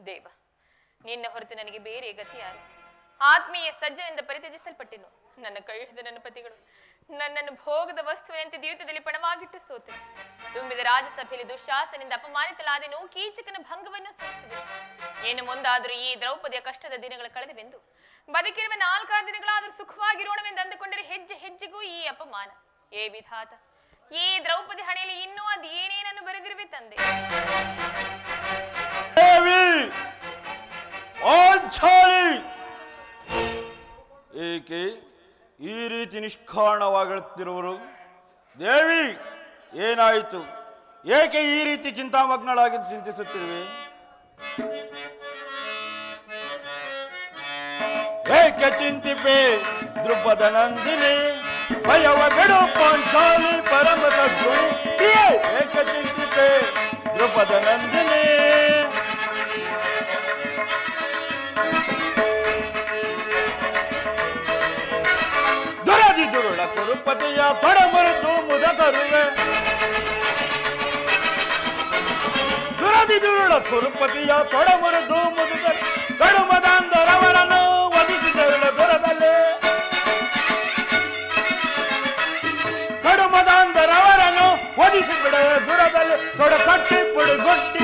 ದೇವ, ನಿನ್ನ ಹೊರತು ನನಗೆ ಬೇರೆ ಗತಿ ಯಾರು? ಆತ್ಮೀಯ ಸಜ್ಜನಿಂದ ಪರಿತ್ಯಜಿಸಲ್ಪಟ್ಟೆನು. ನನ್ನ ಕೈ ಹಿಡಿದ ನನ್ನ ಪತಿಗಳು ನನ್ನನ್ನು ಭೋಗದ ವಸ್ತುವಿನಂತೆ ದ್ಯೂತದಲ್ಲಿ ಪಣವಾಗಿಟ್ಟು ಸೋತೆ. ತುಂಬಿದ ರಾಜಸಭೆಯಲ್ಲಿ ದುಶ್ಯಾಸನಿಂದ ಅಪಮಾನಿತಳಾದೆನು. ಕೀಚಕನ ಭಂಗವನ್ನು ಸಹಿಸಿದೆ. ಏನು ಮುಂದಾದರೂ ಈ ದ್ರೌಪದಿಯ ಕಷ್ಟದ ದಿನಗಳು ಕಳೆದವೆಂದು, ಬದುಕಿರುವ 4 ದಿನಗಳಾದರೂ ಸುಖವಾಗಿರೋಣವೆಂದು ಅಂದುಕೊಂಡರೆ ಹೆಜ್ಜೆ ಹೆಜ್ಜೆಗೂ ಈ ಅಪಮಾನ. ಏ ವಿಧಾತ, ಈ ದ್ರೌಪದಿ ಹಣೆಯಲ್ಲಿ ಇನ್ನೂ ಅದು ಏನೇನನ್ನು ಬರೆದಿರುವೆ ತಂದೆ. ಏಕೆ ಈ ರೀತಿ ನಿಷ್ಕಾರಣವಾಗುತ್ತಿರುವರು? ದೇವಿ, ಏನಾಯಿತು? ಏಕೆ ಈ ರೀತಿ ಚಿಂತಾಮಗ್ನಳಾಗಿ ಚಿಂತಿಸುತ್ತಿರುವೆ? ಏಕೆ ಚಿಂತಿಪೆ ದ್ರುಪದ ನಂದಿನಿ? ಭಯವ ಬಿಡು ಪಾಂಚಾಲಿ ಪರಮ ಸದ್ಗುರು. ಏಕೆ ಚಿಂತಿಪೆ ದ್ರುಪದ ನಂದಿನಿ? ದುರದಿ ದುರುಳ ಕುರುಪತಿಯ ತೊಡಮರುತು ಮುದ ತರುವೆ. ದುರದಿ ದುರುಳ ಕುರುಪತಿಯ ತೊಡಮರುತು ಮುದ ಕಡುಮದಂದರವರನ್ನು ವಧಿಸಿದರುಳ ದೊರದಲ್ಲಿ. ಕಡುಮದಂದರವರನ್ನು ವಧಿಸಿಬಿಡ ದುರದಲ್ಲಿ. ತೊಡ ಕಟ್ಟಿ ಪುಡುಗೊಟ್ಟಿ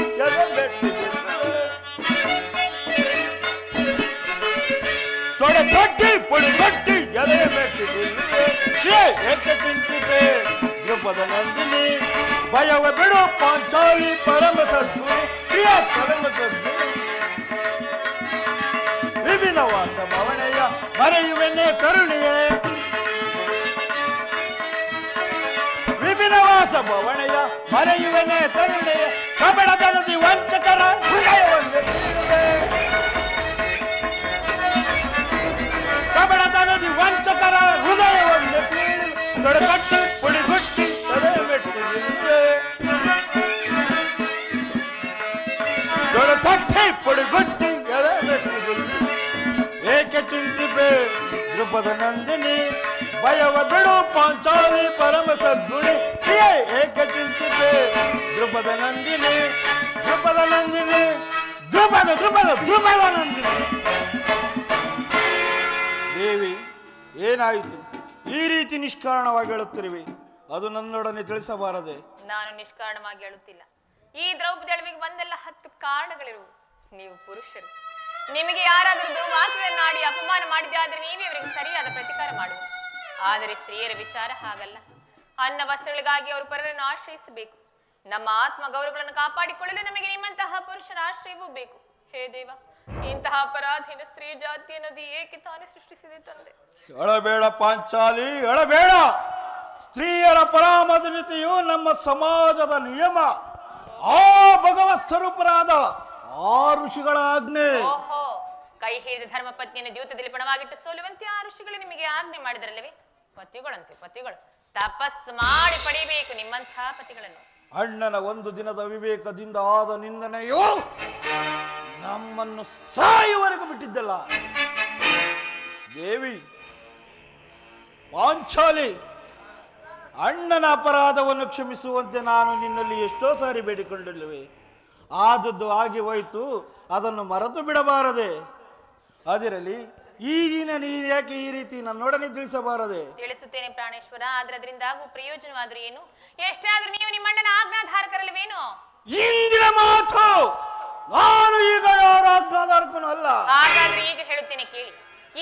ತೊಡ ಕಟ್ಟಿ ಪುಡುಗೊಟ್ಟಿ ಎದೆ ಬೆಟ್ಟಿದೆ. ಏಕೆ ಚಿಂತಿತೆ ದ್ರುಪದ ನಂದಿನಿ? ಭಯವ ಬಿಡು ಪಾಂಚಾಲಿ ಪರಮ ಸದ್ಗುರು. ಪರಮ ಸದ್ಗುರು ವಿಭಿನ್ನ ವಾಸ ಭವನೆಯ ಮರೆಯುವೆನ್ನೆ ಕರುಣಿಯೇ. ವಿಭಿನ್ನ ವಾಸ ಭವನೆಯ ಮರೆಯುವೆನ್ನೆ ಕರುಣೆಯ. ಕಬಡದನದಿ ವಂಚಕರ ಹೃದಯವನ್ನು ಕಬಡದನದಿ ವಂಚಕರ ಹೃದಯವನ್ನು ಸೀಳಿ ತೊಡಕಟ್ಟಿ ಪುಡಿಗುಟ್ಟಿ ತಲೆ ಮೆಟ್ಟಿದೆ. ತೊಡಕಟ್ಟಿ ಪುಡಿಗುಟ್ಟಿ ಎಲೆ ಮೆಟ್ಟಿದೆ. ಏಕೆ ಚಿಂತಿಪೆ ದ್ರುಪದ ನಂದಿನಿ? ಭಯವ ಬಿಡು ಪಾಂಚಾಲಿ ಪರಮ ಸದ್ಗುಣಿ. ಏಕೆ ಚಿಂತಿಪೆ ದ್ರುಪದ ನಂದಿನಿ? ದ್ರುಪದ ನಂದಿನಿ, ದ್ರುಪದ ದ್ರುಪದ ದ್ರುಪದ ನಂದಿನಿ. ದೇವಿ, ಏನಾಯಿತು? ಈ ರೀತಿ ನಿಷ್ಕಾರಣವಾಗಿ ಹೇಳುತ್ತಿರುವೆ, ಅದು ನನ್ನೊಡನೆ ತಿಳಿಸಬಾರದೆ? ನಾನು ನಿಷ್ಕಾರಣವಾಗಿ ಹೇಳುತ್ತಿಲ್ಲ. ಈ ದ್ರೌಪದಿ ಅಳವಿಗೆ ಒಂದಲ್ಲ 10 ಕಾರಣಗಳಿರುವು. ನೀವು ಪುರುಷರು, ನಿಮಗೆ ಯಾರಾದರೂ ದುರ್ವಾಕ್ಯಗಳನ್ನಾಡಿ ಅಪಮಾನ ಮಾಡಿದೆ ಆದರೆ ನೀವೇ ಅವರಿಗೆ ಸರಿಯಾದ ಪ್ರತಿಕಾರ ಮಾಡುವುದು. ಆದರೆ ಸ್ತ್ರೀಯರ ವಿಚಾರ ಹಾಗಲ್ಲ. ಅನ್ನ ವಸ್ತ್ರಗಳಿಗಾಗಿ ಅವರು ಪರರನ್ನು ಆಶ್ರಯಿಸಬೇಕು. ನಮ್ಮ ಆತ್ಮ ಗೌರವಗಳನ್ನು ಕಾಪಾಡಿಕೊಳ್ಳಲು ನಮಗೆ ನಿಮ್ಮಂತಹ ಪುರುಷರ ಆಶ್ರಯವೂ ಬೇಕು. ಹೇ ದೇವ, ಇಂತಹ ಅಪರಾಧೀನ ಸ್ತ್ರೀ ಜಾತಿ ಅನ್ನೋದು ಏಕೆ ತಾನೇ ಸೃಷ್ಟಿಸಿದೆ ತಂದೆ? ಅಳಬೇಡ ಪಾಂಚಾಲಿ, ಅಳಬೇಡ. ಸ್ತ್ರೀಯರ ಪರಾಮರ್ಶತೆಯು ನಮ್ಮ ಸಮಾಜದ ನಿಯಮ. ಆ ಭಗವತ್ ಸ್ವರೂಪರಾದ ಆ ಋಷಿಗಳ ಆಜ್ಞೆ. ಓಹೋ, ಕೈ ಹಿಡಿದ ಧರ್ಮ ಪತ್ನಿಯನ್ನು ದ್ಯೂತದಲ್ಲಿ ಪಣವಾಗಿಟ್ಟು ಸೋಲುವಂತೆ ಆ ಋಷಿಗಳು ನಿಮಗೆ ಆಜ್ಞೆ ಮಾಡಿದರಲ್ಲವೇ? ಪತಿಗಳಂತೆ ಪತಿಗಳು ತಪಸ್ ಮಾಡಿ ಪಡೆಯಬೇಕು ನಿಮ್ಮಂತಹ ಪತಿಗಳನ್ನು. ಅಣ್ಣನ ಒಂದು ದಿನದ ವಿವೇಕದಿಂದ ಆದ ನಿಂದನೆಯು ನಮ್ಮನ್ನು ಸಾಯುವರೆಗೂ ಬಿಟ್ಟಿದ್ದಲ್ಲ. ದೇವಿ, ಪಾಂಚಾಲಿ, ಅಣ್ಣನ ಅಪರಾಧವನ್ನು ಕ್ಷಮಿಸುವಂತೆ ನಾನು ನಿನ್ನಲ್ಲಿ ಎಷ್ಟೋ ಸಾರಿ ಬೇಡಿಕೊಂಡಿಲ್ಲವೇ? ಆದದ್ದು ಆಗಿ ಹೋಯಿತು, ಅದನ್ನು ಮರೆತು ಬಿಡಬಾರದೆ. ಅದಿರಲಿ, ಈ ದಿನ ನೀನು ಯಾಕೆ ಈ ರೀತಿ ನನ್ನೊಡನೆ ತಿಳಿಸಬಾರದೆ? ತಿಳಿಸುತ್ತೇನೆ ಪ್ರಾಣೇಶ್ವರ, ಆದ್ರೆ ಅದರಿಂದ ಆಗುವ ಪ್ರಯೋಜನವಾದ್ರೂ ಏನು? ಎಷ್ಟೇ ಆದ್ರೂ ನೀವು ನಿಮ್ಮ ಅಣ್ಣನ ಆಜ್ಞಾಧಾರಕರಲ್ವೇನು? ಇಂದಿನ ಮಾತು, ನಾನು ಈಗ ಯಾರ ಆಜ್ಞಾಧಾರಕನೂ ಅಲ್ಲ. ಹಾಗಾದ್ರೆ ಈಗ ಹೇಳುತ್ತೇನೆ ಕೇಳಿ.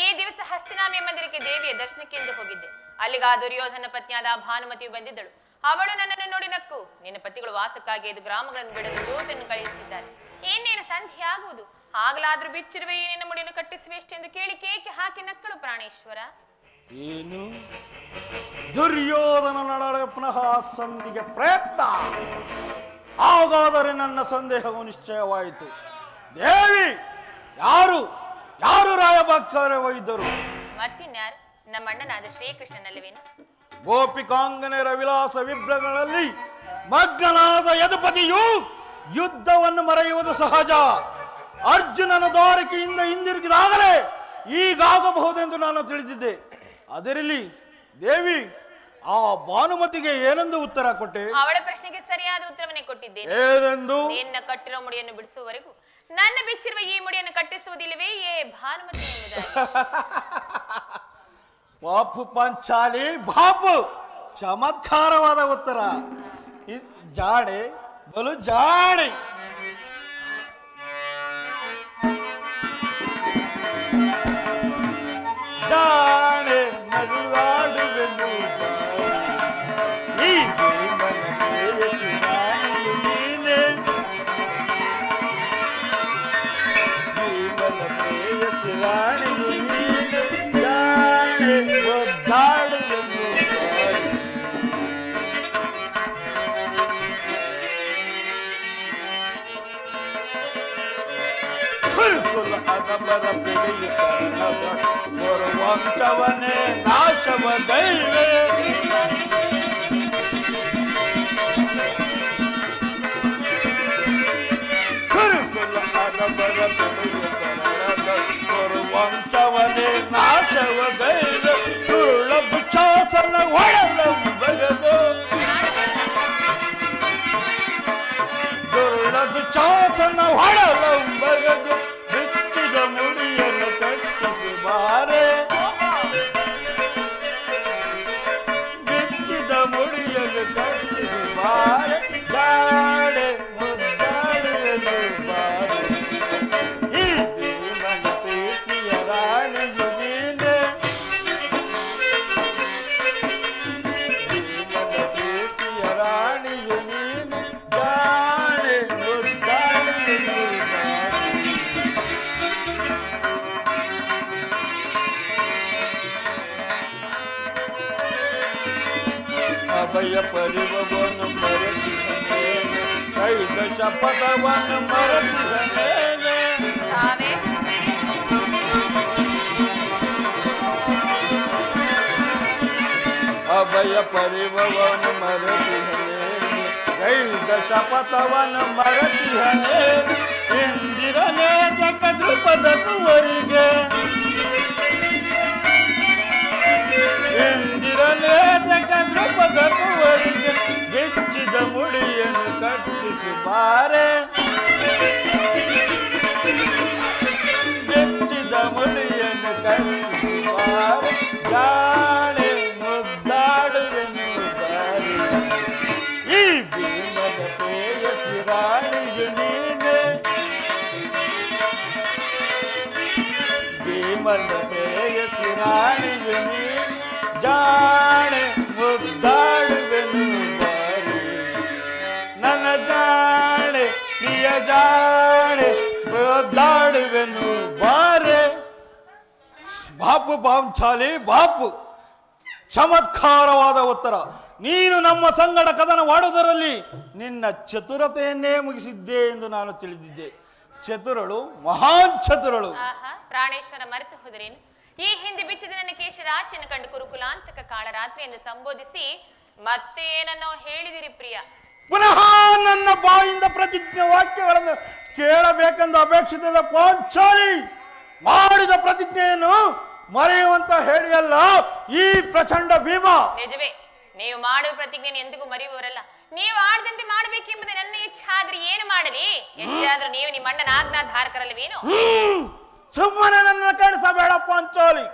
ಈ ದಿವಸ ಹಸ್ತಿನಾಮಿ ಮಂದಿರಕ್ಕೆ ದೇವಿಯ ದರ್ಶನಕ್ಕೆಂದು ಹೋಗಿದ್ದೆ. ಅಲ್ಲಿಗ ದುರ್ಯೋಧನ ಪತ್ನಿಯಾದ ಭಾನುಮತಿಯು ಬಂದಿದ್ದಳು. ಅವಳು ನನ್ನನ್ನು ನೋಡಿ ನಕ್ಕು, ನಿನ್ನ ಪತಿಗಳು ವಾಸಕ್ಕಾಗಿ ಇದು ಗ್ರಾಮಗಳನ್ನು ಬಿಡಲು ದೂತನ್ನು ಕಳುಹಿಸಿದ್ದಾರೆ. ಇನ್ನೇನು ಸಂಧಿ ಆಗುವುದು, ಆಗ್ಲಾದ್ರೂ ಬಿಚ್ಚಿರುವೆ ಏನೇನ ಮುಡಿಯನ್ನು ಕಟ್ಟಿಸುವೆ ಎಷ್ಟೆಂದು ಕೇಳಿ ಕೇಕೆ ಹಾಕಿ ನಕ್ಕಳು ಪ್ರಾಣೇಶ್ವರ. ಏನು ದುರ್ಯೋಧನ ನಡೆ ಪುನಃ ಸಂಧಿಗೆ ಪ್ರಯತ್ನ? ಹಾಗಾದರೆ ನನ್ನ ಸಂದೇಹವು ನಿಶ್ಚಯವಾಯಿತು. ದೇವಿ, ಯಾರು ಯಾರು ರಾಯಭಾಗ್ಯ ವೈದ್ಯರು? ಮತ್ತಿನ್ಯಾರು? ನಮ್ಮ ಅಣ್ಣನಾದ ಶ್ರೀಕೃಷ್ಣನಲ್ಲವೇನು? ಗೋಪಿಕಾಂಗನೆಯರ ವಿಲಾಸ ವಿಭ್ರಗಳಲ್ಲಿ ಮಗ್ನನಾದ ಯದುಪತಿಯು ಯುದ್ಧವನ್ನು ಮರೆಯುವುದು ಸಹಜ. ಅರ್ಜುನನ ದ್ವಾರಕೆಯಿಂದ ಹಿಂದಿರುಗಿದಾಗಲೇ ಈಗಾಗಬಹುದೆಂದು ನಾನು ತಿಳಿದಿದ್ದೆ. ಅದರಲ್ಲಿ ದೇವಿ, ಆ ಭಾನುಮತಿಗೆ ಏನೆಂದು ಉತ್ತರ ಕೊಟ್ಟೆ? ಅವಳ ಪ್ರಶ್ನೆಗೆ ಸರಿಯಾದ ಉತ್ತರವನ್ನೇ ಕೊಟ್ಟಿದ್ದೇನೆ. ಏನೆಂದು? ನಿನ್ನ ಕಟ್ಟಿರೋ ಮುಡಿಯನ್ನು ಬಿಡಿಸುವವರೆಗೂ ನನ್ನ ಬಿಚ್ಚಿರುವ ಈ ಮುಡಿಯನ್ನು ಕಟ್ಟಿಸುವುದಿಲ್ಲವೇ ಏ ಭಾನುಮತಿ ಎಂಬುದಾಗಿ. ಬಾಪು ಪಾಂಚಾಲಿ ಬಾಪು, ಚಮತ್ಕಾರವಾದ ಉತ್ತರ. ಜಾಣೆ, ಬಲು ಜಾಣೆ. ಜಾಣೆ ನಗುವಾಡುವೆನು ಈ ನೀನೆ, ಜೀವನ ಪ್ರೇಯಸಿ ರಾಣಿಯು ನೀನೆ. ಜಾಣೆ ಒದ್ದಾಡುವೆನು ಅದಮರ ವಂಶವನೇ ನಾಶವ ಗೈವೆ. ಕುರುಕುಲ ಅದಮರ ವಂಶವನೇ ನಾಶವ ಗೈವೆ. ಸುಳ್ಳ ದುಶಾಸನ ಒಳಲ ಬಗದು, ದುರ್ಳ ದುಶಾಸನ ಒಳಲ ಬಗದು. ಬಿಚ್ಚಿದ ಮುಡಿಯನ್ನು ಕಟ್ಟಿಸಿ ಬಾರೆ, ಬಿಚ್ಚಿದ ಮುಡಿಯನ್ನು ಕಟ್ಟಿಸಿ ಬಾರೆ. ಜಾಡೆ ಮುದ್ದಾಡುವೆನು ಬಾರೆ ಈ ಜೀವನ ಪ್ರೀತಿಯ ರಾಣಿಯು ನೀನೆ. ಜೀವನ ಪ್ರೀತಿಯ ರಾಣಿಯು ನೀನೆ. ಜಾಡೆ ಮುದ್ದಾಡುವೆನು ಬಾರೆ. ಅಭಯ ಪರಿವವನ್ನು ಮರೆತಿದ್ದೇನೆ, ಕೈದ ಶಪಥವನ್ನು ಮರೆತಿದ್ದೇನೆ. ತಾವೇ ಅಭಯ ಪರಿವವನ್ನು ಮರೆತಿದ್ದೇನೆ, ಕೈದ ಶಪಥವನ್ನು ಮರೆತಿದ್ದೇನೆ. ಇಂದಿರಲೇ ಜಗದ್ರುಪದ ಕುವರಿಗೆ, ಇಂದಿರಲೇ ಜಗದ್ರುಪದ ಕುವರಿಗೆ. ಬೆಚ್ಚಿದ ಮುಡಿಯನ್ನು ಕಟ್ಟಿಸಿ ಬಾರೆ, ಬೆಚ್ಚಿದ ಮುಡಿಯನ್ನು ಕಟ್ಟಿಸಿ ಬಾರೆ. ಜಾಣೆ ಮುದ್ದಾಡುವೆನು ಬಾರೆ ಈ ಭೀಮನ ಪ್ರೇಯಸಿ ರಾಣಿಯು ನೀನೆ. ಭೀಮನ ಪ್ರೇಯಸಿ ರಾಣಿಯು ನೀನೆ. ಜಾಣೆ ಮುದ್ದಾಡುವೆನು ಬಾರೆ ನನ್ನ ಜಾಣೆ ಪ್ರಿಯ ಜಾಣೆ ಮುದ್ದಾಡುವೆನು ಬಾರೆ. ಬಾಪು ಪಾಂಚಾಲಿ ಬಾಪು, ಚಮತ್ಕಾರವಾದ ಉತ್ತರ. ನೀನು ನಮ್ಮ ಸಂಗಡ ಕದನವಾಡುವುದರಲ್ಲಿ ನಿನ್ನ ಚತುರತೆಯನ್ನೇ ಮುಗಿಸಿದ್ದೆ ಎಂದು ನಾನು ತಿಳಿದಿದ್ದೆ. ಚತುರಳು, ಮಹಾನ್ ಚತುರಳು. ಪ್ರಾಣೇಶ್ವರ ಮರೆತು ಹೋದರೇನು? ಈ ಹಿಂದೆ ಬಿಚ್ಚಿದ ನನ್ನ ಕೇಶ ರಾಶಿಯನ್ನು ಕಂಡು ಕುರುಕುಲಾಂತಕ ಕಾಳರಾತ್ರಿ ಎಂದು ಸಂಬೋಧಿಸಿ ಮತ್ತೇನನ್ನೋ ಹೇಳಿದಿರಿ ಪ್ರಿಯ. ಪುನಃ ನನ್ನ ಬಾಯಿಂದ ಪ್ರತಿಜ್ಞೆ ವಾಕ್ಯಗಳನ್ನು ಕೇಳಬೇಕೆಂದು ಅಪೇಕ್ಷಿಸಿದ ಪಾಂಚಾಲಿ, ಮಾಡಿದ ಪ್ರತಿಜ್ಞೆಯನ್ನು ಮರೆಯುವಂತ ಹೇಳಿಯಲ್ಲ ಈ ಪ್ರಚಂಡ ಭೀಮ. ನಿಜವೇ, ನೀವು ಮಾಡುವ ಪ್ರತಿಜ್ಞೆಯನ್ನು ಎಂದಿಗೂ ಮರೆಯುವವರಲ್ಲ. ನೀವು ಆಡದಂತೆ ಮಾಡಬೇಕೆಂಬುದೇ ನನ್ನ ಇಚ್ಛೆ. ಆದ್ರೆ ಏನು ಮಾಡಲಿ? ಎಷ್ಟೇ ಆದ್ರೂ ನೀವು ನಿಮ್ಮ ಅಣ್ಣನ ಆಜ್ಞಾಧಾರಕರಲ್ಲವೇನು? ಸುಮ್ಮನೆ ನನ್ನ ಕೇಳಿಸಬೇಡ ಪಾಂಚಾಲಿ.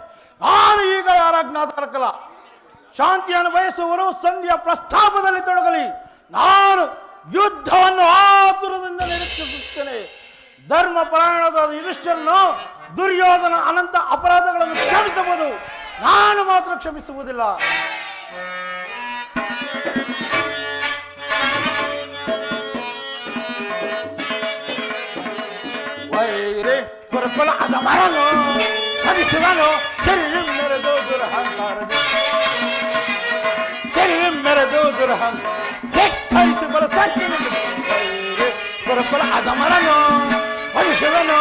ನಾನು ಈಗ ಯಾರ ಆಜ್ಞಾಧಾರಕಲ್ಲ. ಶಾಂತಿಯನ್ನು ಬಯಸುವವರು ಸಂಧಿಯ ಪ್ರಸ್ತಾಪದಲ್ಲಿ ತೊಡಗಲಿ. ನಾನು ಯುದ್ಧವನ್ನು ಆತುರದಿಂದ ನಿರೀಕ್ಷಿಸುತ್ತೇನೆ. ಧರ್ಮ ಪರಾಯಣದ ಯುಧಿಷ್ಠಿರನು ದುರ್ಯೋಧನ ಅನಂತ ಅಪರಾಧಗಳನ್ನು ಕ್ಷಮಿಸಬಹುದು, ನಾನು ಮಾತ್ರ ಕ್ಷಮಿಸುವುದಿಲ್ಲ. ವೈರಿ ಕುರುಕುಲ ಅದ ಮರನು ಹರಿಸುವನು ಸರಿ ಮೆರೆದು ದುರಹಂಕಾರದಿ, ಸರಿ ಮೆರೆದು ದುರಹಂಕಾರ ಧಿಕ್ಕರಿಸಿ ಬರ ಸಾಕಿ. ವೈರಿ ಕುರುಕುಲ ಅದ ಮರನು ಹರಿಸುವನು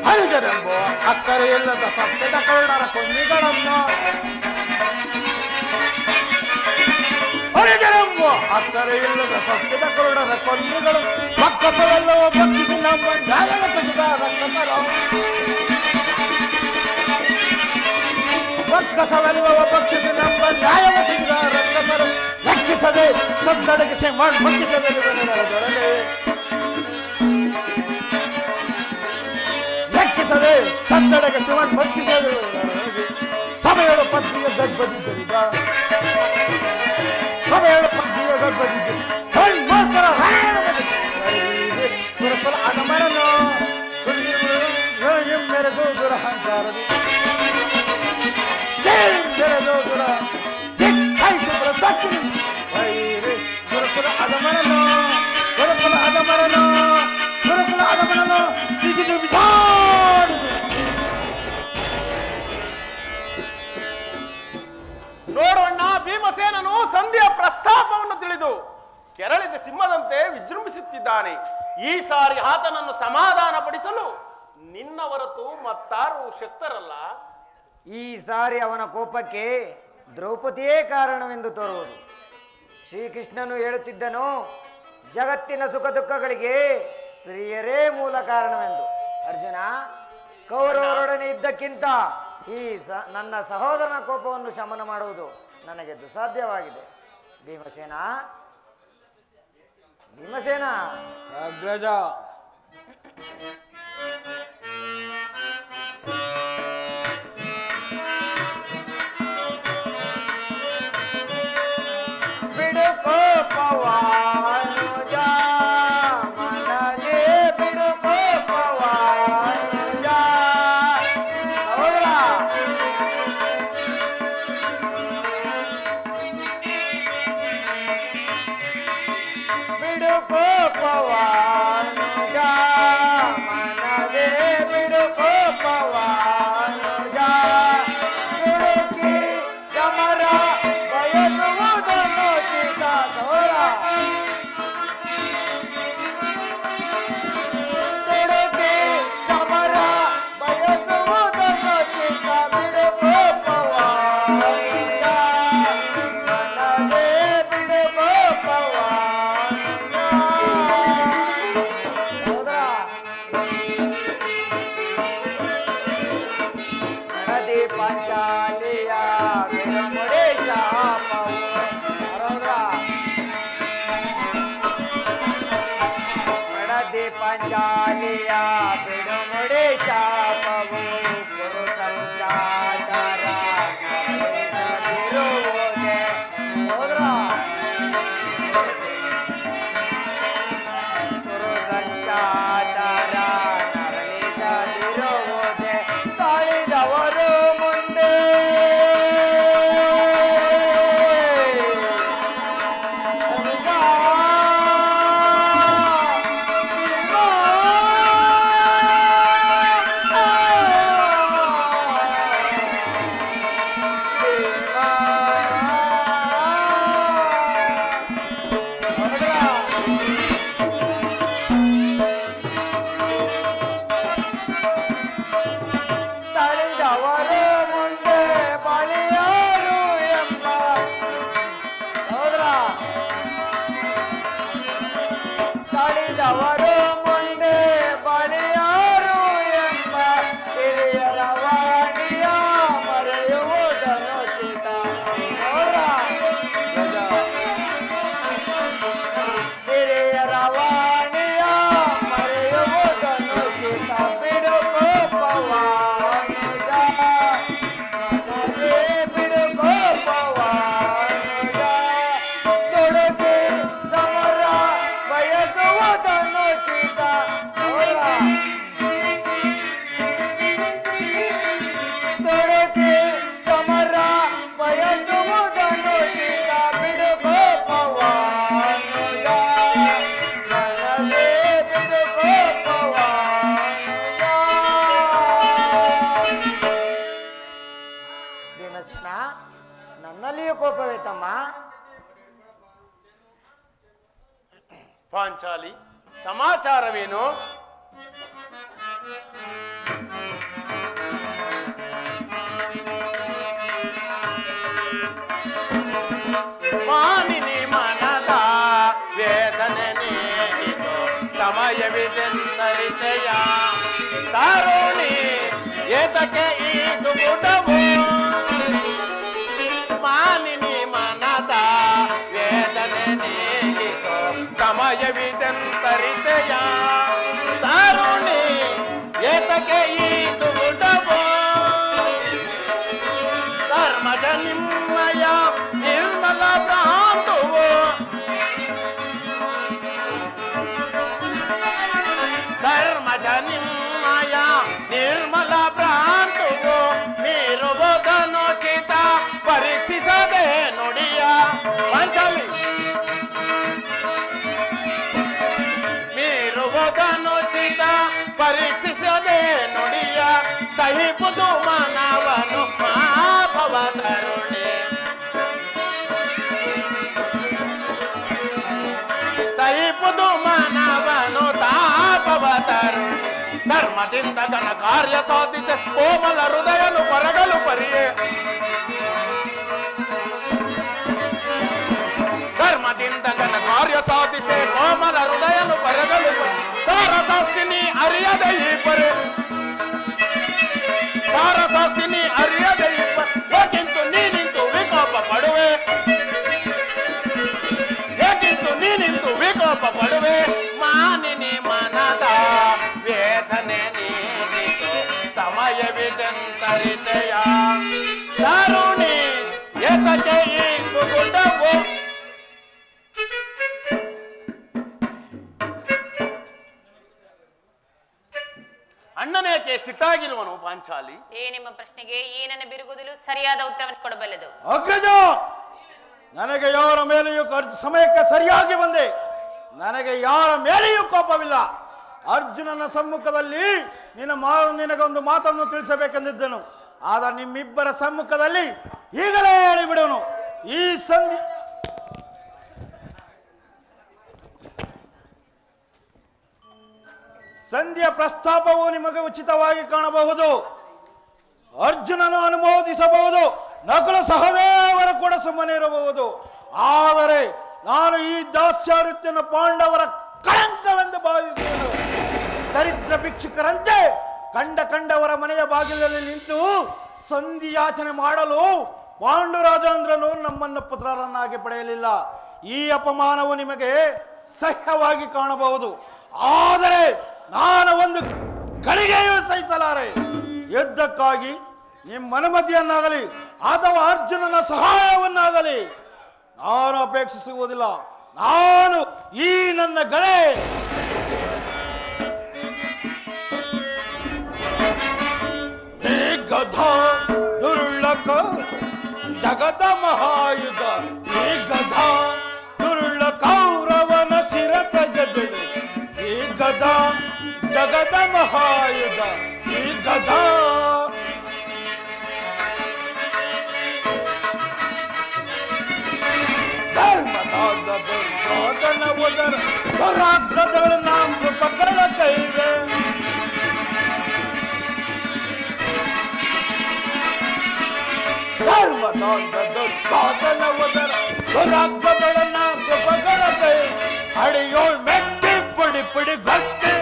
ಹರಿಜರೆಂಬೋ ಅಕ್ಕರೆ ಇಲ್ಲದ ಸತ್ಯದ ಕರುಣರ ಕೊಂದಿಗಳನ್ನು, ಹರಿಜರೆಂಬೋ ಅಕ್ಕರೆ ಇಲ್ಲದ ಸತ್ಯದ ಕರುಣರ ಕೊಂದಿಗಳು ಮಕ್ಕಸವೆಲ್ಲವೂ ಭಕ್ಷಿಸಿ ನಮ್ಮ ಜಾಗದ ತೆಗೆದ ರಕ್ತರು. ಬಕ್ಕಸವೆಲ್ಲವ ಭಕ್ಷಿಸಿ ನಮ್ಮ ನ್ಯಾಯವ ಸಿಂಗ ರಕ್ಕಸರು ಲೆಕ್ಕಿಸದೆ ಸದ್ದಡಗಿಸಿ ಭಕ್ಷಿಸದೆ ಲೆಕ್ಕಿಸದೆ ಸದ್ದಡಗಿಸಿ ಭಕ್ಷಿಸದೆ ಸಭೆಯೊಳ ಪತ್ನಿಯ ಗಡ್ಬದಿದ್ದರಿಂದ ಸಭೆಯೊಳ ಪತ್ನಿಯ ಗಡ್ಬದಿದ್ದರು ಅದಮರನು ಮೆರೆದು ದುರಹಂಕಾರದು ಮೆರೆದು ದುರ ದಿಕ್ಕಾಯಿಸಿದ್ರ ಸತ್ತಿ ಗುರುಕುಲ ಅದಮರನು ಗುರುಕುಲ ಅದಮರನು ಗುರುಕುಲ ಅದಮರನು ಸಿಗಿದು ಬಿಸಾಡಿದು. ನೋಡೋಣ, ಭೀಮಸೇನನು ಸಂಧಿಯ ಪ್ರಸ್ತಾಪವನ್ನು ತಿಳಿದು ಕೆರಳಿದ ಸಿಂಹದಂತೆ ವಿಜೃಂಭಿಸುತ್ತಿದ್ದಾನೆ. ಈ ಸಾರಿ ಆತನನ್ನು ಸಮಾಧಾನಪಡಿಸಲು ನಿನ್ನ ಹೊರತು ಮತ್ತಾರು ಶಕ್ತರಲ್ಲ. ಈ ಸಾರಿ ಅವನ ಕೋಪಕ್ಕೆ ದ್ರೌಪದಿಯೇ ಕಾರಣವೆಂದು ತೋರುವುದು. ಶ್ರೀಕೃಷ್ಣನು ಹೇಳುತ್ತಿದ್ದನು, ಜಗತ್ತಿನ ಸುಖ ದುಃಖಗಳಿಗೆ ಸ್ತ್ರೀಯರೇ ಮೂಲ ಕಾರಣವೆಂದು. ಅರ್ಜುನ, ಕೌರವರೊಡನೆ ಇದ್ದಕ್ಕಿಂತ ಈ ನನ್ನ ಸಹೋದರನ ಕೋಪವನ್ನು ಶಮನ ಮಾಡುವುದು ನನಗೆ ದುಸಾಧ್ಯವಾಗಿದೆ. ಭೀಮಸೇನ ಭೀಮಸೇನ ಅಗ್ರಜ, ಬಿಡು ಕೋಪವಾನುಜ ಮನಲೇ ಬಿಡು ಕೋಪವಾನುಜ. ಹೌದಾ? ಬಿಡು ಕೋಪವಾನುಜ ಮನಲೇ ಬಿಡು ಕೋಪವಾನುಜ. ದುಡುಕಿ ಸಮರ ಬಯಸುವುದನ್ನು ಚಿತ್ತಾದೋರ. ದುಡುಕಿ ಸಮರ ಬಯಸುವುದನ್ನು ಚಿತ್ತ ಬಿಡು ಕೋಪವಾನುಜ ಮನಲೇ ಬಿಡು ಕೋಪವಾನುಜ. ಹೌದಾ? ನದಿ ಪಾಂಚಾಲಿಯ ಬಿಡುಮುಡಿ ಶಾಪವು. ಹೌದಾ? ನದಿ ಪಾಂಚಾಲಿಯ ಬಿಡುಮುಡಿ ಶಾಪವು ಗುರು ಸಂಚಾರ ನಡೆಸದಿರುವುದೇ. ಹೌದಾ? ಗುರು ಸಂಚಾರ ನಡೆಸದಿರುವುದೇ. ತಾಳಿದವರು ಮುಂದೆ ತಳಿದವರು ಮುಂದೆ ಬಳಿಯಾರು ಎಂಬ. ಹೌದ್ರಾ? ತಳಿದವರು ಮುಂದೆ ಬಳಿಯಾರು ಎಂಬ ಹಿರಿಯರ ವಾಣಿಯ ಮರೆಯುವುದನ್ನು ಚಿತ್ತ. ಹೌದ್ರಾ? ಹಿರಿಯರ ವಾಣಿಯ ಮರೆಯುವುದನ್ನು ಚಿತ್ತ ಬಿಡು ಕೋಪವಾನುಜ ಮನಲೇ ಬಿಡು ಕೋಪವಾನುಜ. ದುಡುಕಿ ಸಮರ ಬಯಸುವುದನ್ನು ಚಿತ್ತ. ಹೌದಾ? ದುಡುಕಿ ಸಮರ ಬಯಸುವುದನ್ನು ಚಿತ್ತ ಬಿಡು ಕೋಪವಾನುಜ ಮನಲೇ ಬಿಡು ಕೋಪವಾನುಜ. ಭೀಮಸೇನ, ನನ್ನಲ್ಲಿಯೂ ಕೋಪವೇ ತಮ್ಮ? ಪಾಂಚಾಲಿ, ಸಮಾಚಾರವೇನು? ಮಾನಿನಿ ಮನದ ವೇದನೆ ನೀಗಿಸೋ ಸಮಯವಿದೆಂದರಿತೆಯ ತರುಣಿ ಏತಕ್ಕೆ ಈ ದುಗುಡವು ಮಾನಿನಿ ಮನದ ವೇದನೆ ನೀಗಿಸೋ ಸಮಯವಿದೆಂತರಿತೆಯ ತರುಣಿ ಏತಕ್ಕೆ ಈ ದುಗುಡವು ಧರ್ಮಜ ನಿಮ್ಮಯ ನಿರ್ಮಲ ಭ್ರಾಂತುವು ಧರ್ಮಜ ನಿಮ್ಮಯ ನಿರ್ಮಲ ಭ್ರಾಂತುವು ಮೀರುವುದನುಚಿತ ಪರೀಕ್ಷಿಸದೆ ನುಡಿಯ ಪಂಚಮಿ ಮೀರುವುದನುಚಿತ ಪರೀಕ್ಷಿಸದೆ ನುಡಿಯ ಸಹಿಪುದು ಮಾನವನು ಮಾಪವ ತರುಣಿ ಸಹಿಪುದು ಮಾನವನು ತಾಪವ ತರುಣಿ ಧರ್ಮದಿಂದ ಘನ ಕಾರ್ಯ ಸಾಧಿಸಿ ಕೋಮಲ ಹೃದಯನು ಪರಗಲು ಪರಿಯೇ ಧರ್ಮದಿಂದ ಘನ ಕಾರ್ಯ ಸಾಧಿಸಿ ಕೋಮಲ ಹೃದಯನು ಪರಗಲು ಸಾರ ಸಾಕ್ಷಿನಿ ಅರಿಯದೆ ಈ ಪರಿ ಸಾರ ಸಾಕ್ಷಿನಿ ಅರಿಯದೆ ಈ ಏಕಿಂತು ನೀನಿಂತು ವಿಕೋಪ ಪಡುವೆ ಏಕಿಂತು ನೀನಿಂತು ವಿಕೋಪ ಪಡುವೆ ಮಾನಿನಿ ಮನದ ವೇದನೆ ನೀಗಿಸೋ ಸಮಯವಿದೆಂತರಿತೆಯ ತರುಣಿ ಏತಕ್ಕೆ ಈ ದುಗುಡವು ಅಣ್ಣನೇಕೆ ಸಿಟ್ಟಾಗಿರುವನು ಪಾಂಚಾಲಿ ಏ ನಿಮ್ಮ ಪ್ರಶ್ನೆಗೆ ಈ ನನ್ನ ಬಿರುಗುದಲು ಸರಿಯಾದ ಉತ್ತರವನ್ನು ಕೊಡಬಲ್ಲದು. ಅಗ್ರಜ, ನನಗೆ ಯಾರ ಮೇಲೆಯೂ ಸಮಯಕ್ಕೆ ಸರಿಯಾಗಿ ಬಂದೆ. ನನಗೆ ಯಾರ ಮೇಲೆಯೂ ಕೋಪವಿಲ್ಲ. ಅರ್ಜುನನ ಸಮ್ಮುಖದಲ್ಲಿ ನಿನಗೊಂದು ಮಾತನ್ನು ತಿಳಿಸಬೇಕೆಂದಿದ್ದನು. ಆದರೆ ನಿಮ್ಮಿಬ್ಬರ ಸಮ್ಮುಖದಲ್ಲಿ ಈಗಲೇ ಹೇಳಿಬಿಡೋನು. ಈ ಸಂಧಿಯ ಪ್ರಸ್ತಾಪವು ನಿಮಗೆ ಉಚಿತವಾಗಿ ಕಾಣಬಹುದು. ಅರ್ಜುನನು ಅನುಮೋದಿಸಬಹುದು, ನಕುಲ ಸಹದೇವರು ಕೂಡ ಸುಮ್ಮನೆ ಇರಬಹುದು. ಆದರೆ ನಾನು ಈ ದಾಸ್ಯಾವೃತ್ತಿಯನ್ನು ಪಾಂಡವರ ಕಳಂಕವೆಂದು ಭಾವಿಸುವುದು. ದರಿದ್ರ ಭಿಕ್ಷುಕರಂತೆ ಕಂಡವರ ಮನೆಯ ಬಾಗಿಲಲ್ಲಿ ನಿಂತು ಸಂಧಿ ಯಾಚನೆ ಮಾಡಲು ಪಾಂಡುರಾಜೇಂದ್ರನು ನಮ್ಮನ್ನು ಪುತ್ರರನ್ನಾಗಿ ಪಡೆಯಲಿಲ್ಲ. ಈ ಅಪಮಾನವು ನಿಮಗೆ ಸಹ್ಯವಾಗಿ ಕಾಣಬಹುದು, ಆದರೆ ನಾನು ಒಂದು ಗಳಿಗೆಯೂ ಸಹಿಸಲಾರೆ. ಯುದ್ಧಕ್ಕಾಗಿ ನಿಮ್ಮ ಅನುಮತಿಯನ್ನಾಗಲಿ ಅಥವಾ ಅರ್ಜುನನ ಸಹಾಯವನ್ನಾಗಲಿ ನಾನು ಅಪೇಕ್ಷಿಸುವುದಿಲ್ಲ. ನಾನು ಈ ನನ್ನ ಗಳೆ ಗಧ ದುರುಳ್ಳಕ ಜಗದ ಮಹಾಯುಧ ಈ ಗಧ ದುರುಳ್ಳ ಕೌರವನ ಶಿರಸ ಗದಳು ಈ ಗಧ ಜಗದ ಮಹಾಯುಧ ಈ ಗಧ ಧರ್ಮದಾದ ದುರ್ಯೋಧನ ಉದರ ದುರಾಗ್ರದಳ ನಾಮ ಪಕಡ ಕೈವೆ ಧರ್ಮದಾದ ದುರ್ಯೋಧನ ಉದರ ದುರಾಗ್ರದಳ ನಾಮ ಪಕಡ ಕೈ ಅಡಿಯೋಳ್ ಮೆಟ್ಟಿ ಪುಡಿ ಪುಡಿ ಗೊತ್ತಿ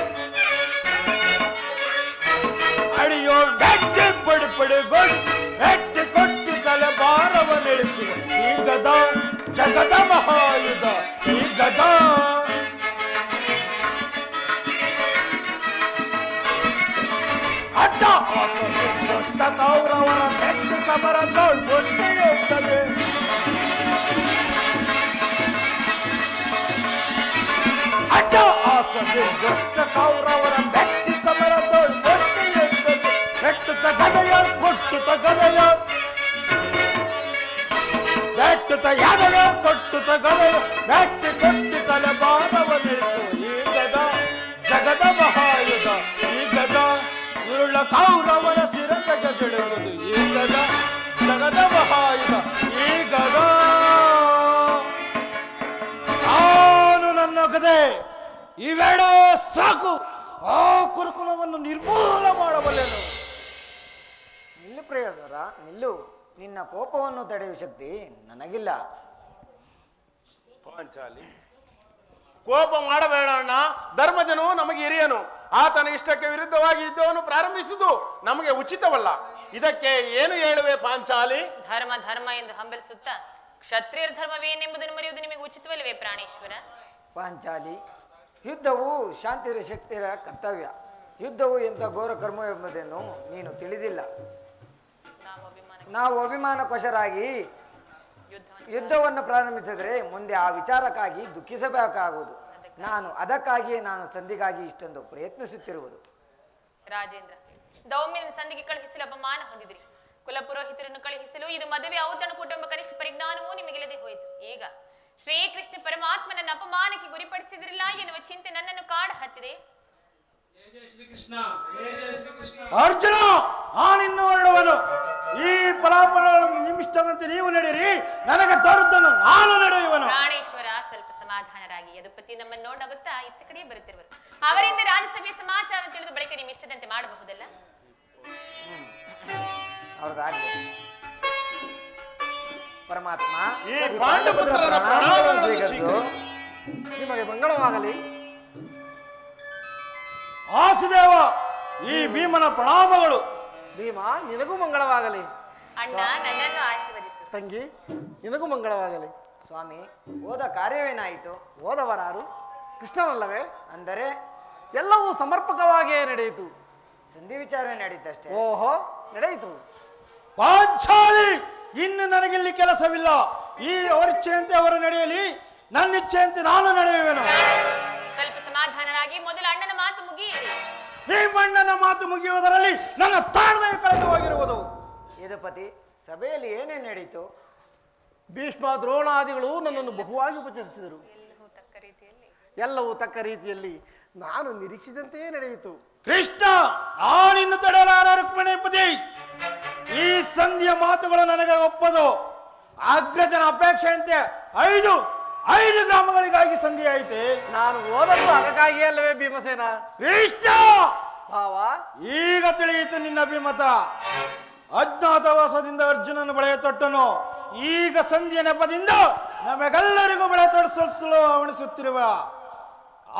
ಅಡಿಯೋಳ್ ಮೆಟ್ಟಿ ಪುಡಿ ಪುಡಿ ಗೊತ್ತಿ ಮೆಟ್ಟಿ ಕೊಟ್ಟಿ ತಲೆ ಭಾರವ ನಡೆಸುವ ಈ ಗದ ಜಗದ ಮಹಾಯುಧ ಈ ಗದ ಅಡ್ಡ ಕೌರವರ ಮೆಟ್ಟ ಸಮರದೋಳ್ ಮುಷ್ಟಿ ಹೋಗ್ತದೆ ಅಡ್ಡ ಆಸದೆ ದುಷ್ಟ ಕೌರವರ ಮೆಟ್ಟಿ ಸಮರದೋಳ್ ಮುಷ್ಟಿ ಹೋಗ್ತದೆ ಮೆಟ್ಟುತ್ತ ಗದೆಯ ಕೊಟ್ಟುತ್ತ ಗದೆಯ ಮೆಟ್ಟುತ್ತ ಯಾದವ ಕೊಟ್ಟುತ್ತ ಗದೆಯ ಮೆಟ್ಟಿ ಕೊಟ್ಟಿ ತಲೆ ಬಾಣವ ನಿಲ್ಲಿಸು ಈ ಗದ ಜಗದ ಮಹಾಯುಧ ಈ ಗದ ಉರುಳ ಕೌರವರ ಶಿರಸಗೆ ಬಿಡುವುದು ಈ ಗದ ಜಗದ ಮಹಾಯುಧ ಈ ಗದ ನಾನು ನನ್ನ ಗದೆ ಇವೆರಡೇ ಸಾಕು ಆ ಕುರುಕುಲವನ್ನು ನಿರ್ಮೂಲ ಮಾಡಬಲ್ಲೆನು. ನಿಲ್ಲು ಪ್ರಿಯಸರ, ನಿಲ್ಲು. ನಿನ್ನ ಕೋಪವನ್ನು ತಡೆಯುವ ಶಕ್ತಿ ನನಗಿಲ್ಲ. ಪಾಂಚಾಲಿ, ಕೋಪ ಮಾಡಬೇಡ ಅಣ್ಣ. ಧರ್ಮಜನು ನಮಗೆ ಹಿರಿಯನು. ಆತನ ಇಷ್ಟಕ್ಕೆ ವಿರುದ್ಧವಾಗಿ ಯುದ್ಧವನ್ನು ಪ್ರಾರಂಭಿಸುವುದು ನಮಗೆ ಉಚಿತವಲ್ಲ. ಇದಕ್ಕೆ ಏನು ಹೇಳುವೆ ಪಾಂಚಾಲಿ? ಧರ್ಮ ಧರ್ಮ ಎಂದು ಹಂಬಲಿಸುತ್ತಾ ಕ್ಷತ್ರಿಯರ ಧರ್ಮವೇನೆಂಬುದನ್ನು ಮರೆಯುವುದು ನಿಮಗೆ ಉಚಿತವಲ್ಲವೇ ಪ್ರಾಣೇಶ್ವರ? ಪಾಂಚಾಲಿ, ಯುದ್ಧವು ಶಾಂತಿಯ ಶಕ್ತಿಯ ಕರ್ತವ್ಯ. ಯುದ್ಧವು ಎಂಥ ಘೋರ ಕರ್ಮ ಎಂಬುದನ್ನು ನೀನು ತಿಳಿದಿಲ್ಲ. ನಾವು ಅಭಿಮಾನಕೋಶರಾಗಿ ಯುದ್ಧವನ್ನು ಪ್ರಾರಂಭಿಸಿದರೆ ಮುಂದೆ ಆ ವಿಚಾರಕ್ಕಾಗಿ ದುಃಖಿಸಬೇಕಾಗುವುದು. ಅದಕ್ಕಾಗಿಯೇ ನಾನು ಸಂಧಿಗಾಗಿ ಇಷ್ಟೊಂದು ಪ್ರಯತ್ನಿಸುತ್ತಿರುವುದು. ರಾಜೇಂದ್ರ, ದೌಮ್ಯನ ಸಂಧಿಗೆ ಕಳುಹಿಸಲು ಅಪಮಾನ ಹೊಂದಿದ್ರಿ. ಕುಲಪುರೋಹಿತರನ್ನು ಕಳುಹಿಸಲು ಇದು ಮದುವೆ ಔತಣಕೂಟ ಎಂಬ ಕನಿಷ್ಠ ಪರಿಜ್ಞಾನವೂ ನಿಮಗಿಲ್ಲದೆ ಹೋಯಿತು. ಈಗ ಶ್ರೀಕೃಷ್ಣ ಪರಮಾತ್ಮನನ್ನು ಅಪಮಾನಕ್ಕೆ ಗುರಿಪಡಿಸಿದ್ರಿಲ್ಲ ಎನ್ನುವ ಚಿಂತೆ ನನ್ನನ್ನು ಕಾಡ ಹತ್ತಿದೆ. ಅರ್ಜುನ, ನಾನಿನ್ನು ಹೊರಡುವನು. ಈ ಫಲಾಫಲಗಳನ್ನು ನಿಮಿಷ್ಟದಂತೆ ನೀವು ನಡೆಯಿರಿ, ನನಗೆ ತೋರುತ್ತನ್ನು ನಾನು ನಡೆಯುವನು. ಪ್ರಾಣೇಶ್ವರ, ಸ್ವಲ್ಪ ಸಮಾಧಾನರಾಗಿ. ಯದುಪತಿ ನಮ್ಮನ್ನು ನೋಡಾಗುತ್ತಾ ಇತ್ತ ಕಡೆ ಬರುತ್ತಿರುವರು. ಅವರಿಂದ ರಾಜ್ಯಸಭೆಯ ಸಮಾಚಾರ ತಿಳಿದು ಬಳಿಕ ನಿಮ್ಮ ಇಷ್ಟದಂತೆ ಮಾಡಬಹುದಲ್ಲ? ಅವ್ರದಾಗಲಿ. ಪರಮಾತ್ಮ, ಈ ಪಾಂಡುಪುತ್ರರ ಪ್ರಣಾಮಗಳನ್ನು ಸ್ವೀಕರಿಸು. ನಿಮಗೆ ಮಂಗಳವಾಗಲಿ. ವಾಸುದೇವ, ಈ ಭೀಮನ ಪ್ರಣಾಮಗಳು. ಭೀಮ, ನಿನಗೂ ಮಂಗಳವಾಗಲಿ. ಅಣ್ಣ, ನನ್ನನ್ನು ಆಶೀರ್ವದಿಸು. ತಂಗಿ, ನಿನಗೂ ಮಂಗಳವಾಗಲಿ. ಸ್ವಾಮಿ, ಹೋದ ಕಾರ್ಯವೇನಾಯಿತು? ಹೋದವರಾರು ಕೃಷ್ಣನಲ್ಲವೇ? ಅಂದರೆ ಎಲ್ಲವೂ ಸಮರ್ಪಕವಾಗಿಯೇ ನಡೆಯಿತು. ಸಂಧಿ ವಿಚಾರವೇ ನಡೀತಷ್ಟೇ. ಓಹೋ, ನಡೆಯಿತು. ಪಾಂಚಾಲಿ, ಇನ್ನು ನನಗಿಲ್ಲಿ ಕೆಲಸವಿಲ್ಲ. ಈ ಅವರಿಚ್ಛೆಯಂತೆ ಅವರು ನಡೆಯಲಿ, ನನ್ನ ಇಚ್ಛೆಯಂತೆ ನಾನು ನಡೆಯುವೆನು. ಸ್ವಲ್ಪ ಸಮಾಧಾನರಾಗಿ. ಮೊದಲು ಅಣ್ಣನ ಮಾತು ಮುಗಿಯಿರಿ. ಭೀಮಣ್ಣನ ಮಾತು ಮುಗಿಯುವುದರಲ್ಲಿ ನನ್ನ ತಾಳ್ಮೆ ಕಳೆದು ಹೋಗಿರುವುದು. ಯದುಪತಿ, ಸಭೆಯಲ್ಲಿ ಏನೇನು ನಡೀತು? ಭೀಷ್ಮ ದ್ರೋಣಾದಿಗಳು ನನ್ನನ್ನು ಬಹುವಾಗಿ ಉಪಚರಿಸಿದರು. ಎಲ್ಲವೂ ತಕ್ಕ ರೀತಿಯಲ್ಲಿ ನಾನು ನಿರೀಕ್ಷಿಸಿದಂತೆಯೇ ನಡೆಯಿತು. ಕೃಷ್ಣ, ನಾನಿನ್ನು ತಡೆಯಲಾರ ರುಕ್ಮಿಣೀಪತಿ. ಈ ಸಂಧಿಯ ಮಾತುಗಳು ನನಗೆ ಒಪ್ಪದು. ಅಗ್ರಜನ ಅಪೇಕ್ಷೆಯಂತೆ ಐದು ಗ್ರಾಮಗಳಿಗಾಗಿ ಸಂಧಿ ಐತೆ. ನಾನು ಓದಲು ಅದಕ್ಕಾಗಿ ಅಲ್ಲವೇ ಭೀಮಸೇನ? ಕೃಷ್ಣ ಭಾವ, ಈಗ ತಿಳಿಯಿತು ನಿನ್ನ ಅಭಿಮತ. ಅಜ್ಞಾತವಾಸದಿಂದ ಅರ್ಜುನನ ಬಳೆಯ ತೊಟ್ಟನು. ಈಗ ಸಂಧಿಯ ನೆಪದಿಂದ ನಮಗೆಲ್ಲರಿಗೂ ಬಳೆ ತೊಡಿಸುತ್ತಲೂ ಅವಣಿಸುತ್ತಿರುವ